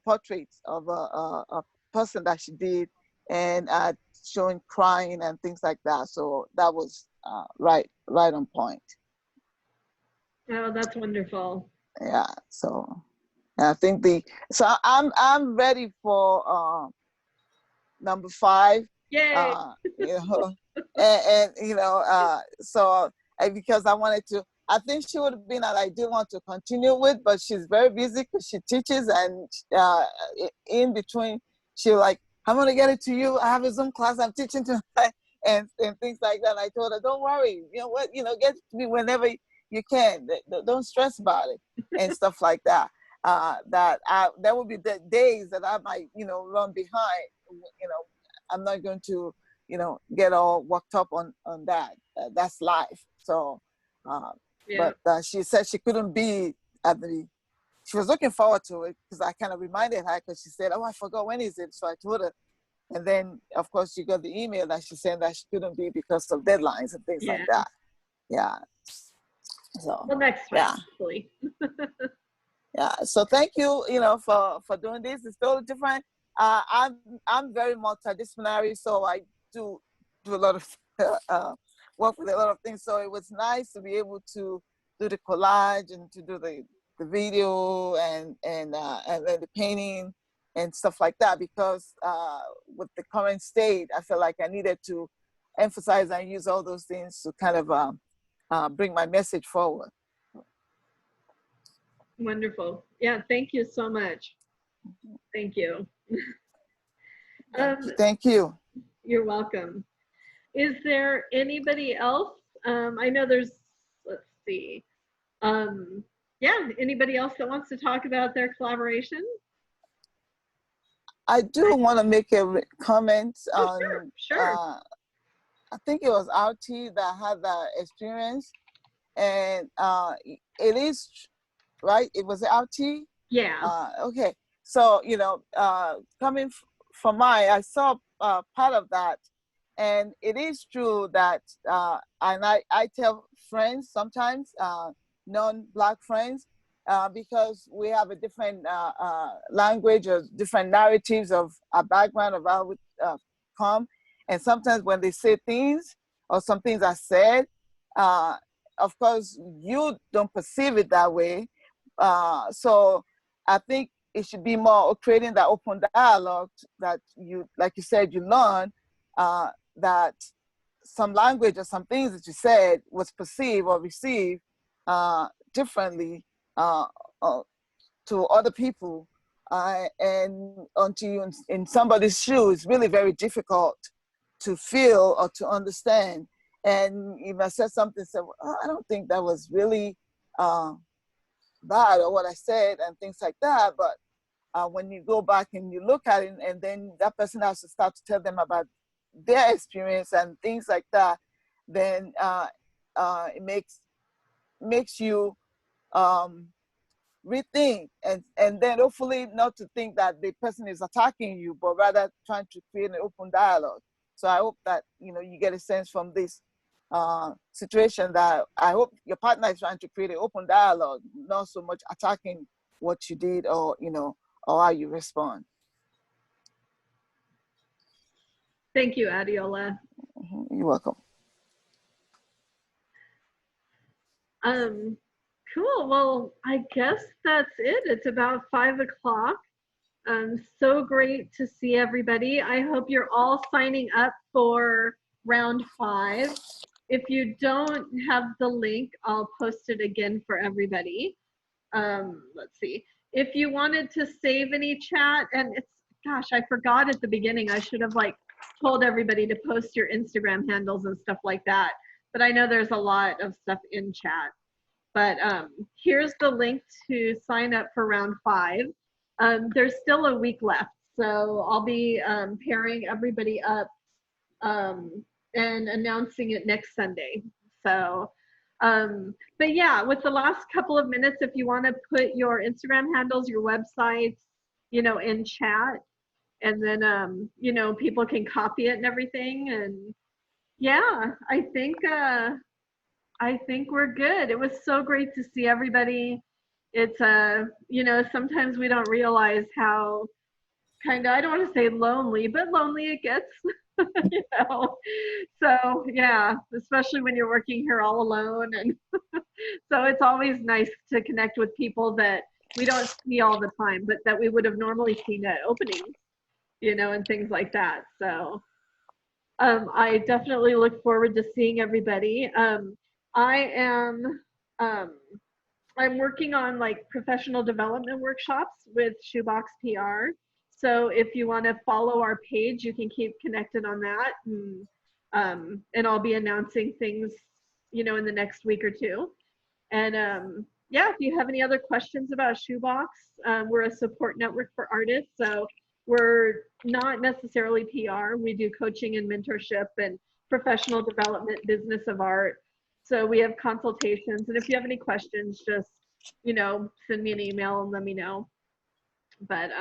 portrait of a person that she did, and showing crying and things like that. So that was right on point. Oh, that's wonderful. Yeah. So I think I'm ready for number 5. Yay! So because I wanted to. I think she would have been that I do want to continue with, but she's very busy because she teaches, and in between, she like, I'm going to get it to you. I have a Zoom class I'm teaching tonight, and things like that. And I told her, don't worry, get it to me whenever you can. Don't stress about it and stuff like that. There will be the days that I might, run behind. I'm not going to, get all worked up on that. That's life. So. Yeah. But she said she couldn't be she was looking forward to it, because I kind of reminded her, because she said, oh, I forgot, when is it? So I told her. And then, of course, she got the email that she said that she couldn't be because of deadlines and things like that. Yeah. So, well, next time, hopefully. Yeah. So thank you, for doing this. It's totally different. I'm very multidisciplinary, so I do a lot of work with a lot of things. So it was nice to be able to do the collage and to do the video and then the painting and stuff like that, because with the current state, I feel like I needed to emphasize and use all those things to kind of bring my message forward. Wonderful. Yeah, thank you so much. Thank you. Thank you. You're welcome. Is there anybody else? I know there's, let's see. Anybody else that wants to talk about their collaboration? I do want to make a comment on, sure. I think it was RT that had that experience, and it is, right? It was RT? Yeah. Okay. So, coming from I saw part of that. And it is true that, and I tell friends sometimes, non-Black friends, because we have a different language or different narratives of our background, of how we come. And sometimes when they say things, or some things are said, of course, you don't perceive it that way. So I think it should be more creating that open dialogue that you, like you said, you learn, that some language or some things that you said was perceived or received differently to other people. And until you're in somebody's shoes, it's really very difficult to feel or to understand. And if I said something, I don't think that was really bad, or what I said, and things like that. But when you go back and you look at it, and then that person has to start to tell them about their experience and things like that, then it makes you rethink and then hopefully not to think that the person is attacking you, but rather trying to create an open dialogue. So I hope that, you know, you get a sense from this situation that I hope your partner is trying to create an open dialogue, not so much attacking what you did or, you know, or how you respond. Thank you, Aiyeloja. You're welcome. Cool. Well, I guess that's it. It's about 5 o'clock. So great to see everybody. I hope you're all signing up for round 5. If you don't have the link, I'll post it again for everybody. Let's see. If you wanted to save any chat, and it's, gosh, I forgot at the beginning. I should have like told everybody to post your Instagram handles and stuff like that. But I know there's a lot of stuff in chat. But here's the link to sign up for round 5. There's still a week left, so I'll be pairing everybody up and announcing it next Sunday. So, but yeah, with the last couple of minutes, if you want to put your Instagram handles, your websites, you know, in chat, and then, you know, people can copy it and everything. And yeah, I think we're good. It was so great to see everybody. It's, you know, sometimes we don't realize how kind of, I don't want to say lonely, but lonely it gets, you know. So yeah, especially when you're working here all alone. And so it's always nice to connect with people that we don't see all the time, but that we would have normally seen at openings, you know, and things like that. So I definitely look forward to seeing everybody. I'm working on like professional development workshops with Shoebox PR. So if you want to follow our page, you can keep connected on that. And I'll be announcing things, you know, in the next week or two. And yeah, if you have any other questions about Shoebox, we're a support network for artists. So we're not necessarily PR. We do coaching and mentorship and professional development, business of art. So we have consultations, and if you have any questions, just, you know, send me an email and let me know. But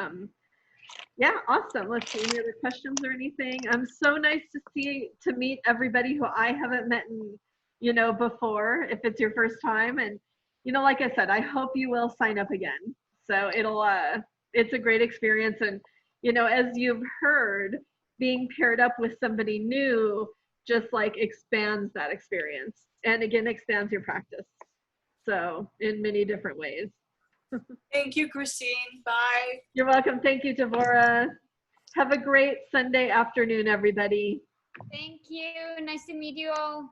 yeah, awesome. Let's see, any other questions or anything? So nice to meet everybody who I haven't met in, you know, before, if it's your first time. And, you know, like I said, I hope you will sign up again. So it's a great experience. And, you know, as you've heard, being paired up with somebody new just like expands that experience, and again expands your practice, so in many different ways. Thank you, Kristine. Bye. You're welcome. Thank you, Devora. Have a great Sunday afternoon, everybody. Thank you. Nice to meet you all.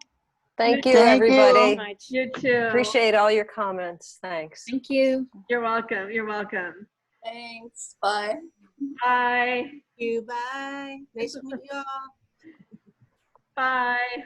Thank you, everybody. You too. Appreciate all your comments. Thanks. Thank you. You're welcome. You're welcome. Thanks. Bye. Bye. Thank you. Bye. Nice to meet you all. Bye.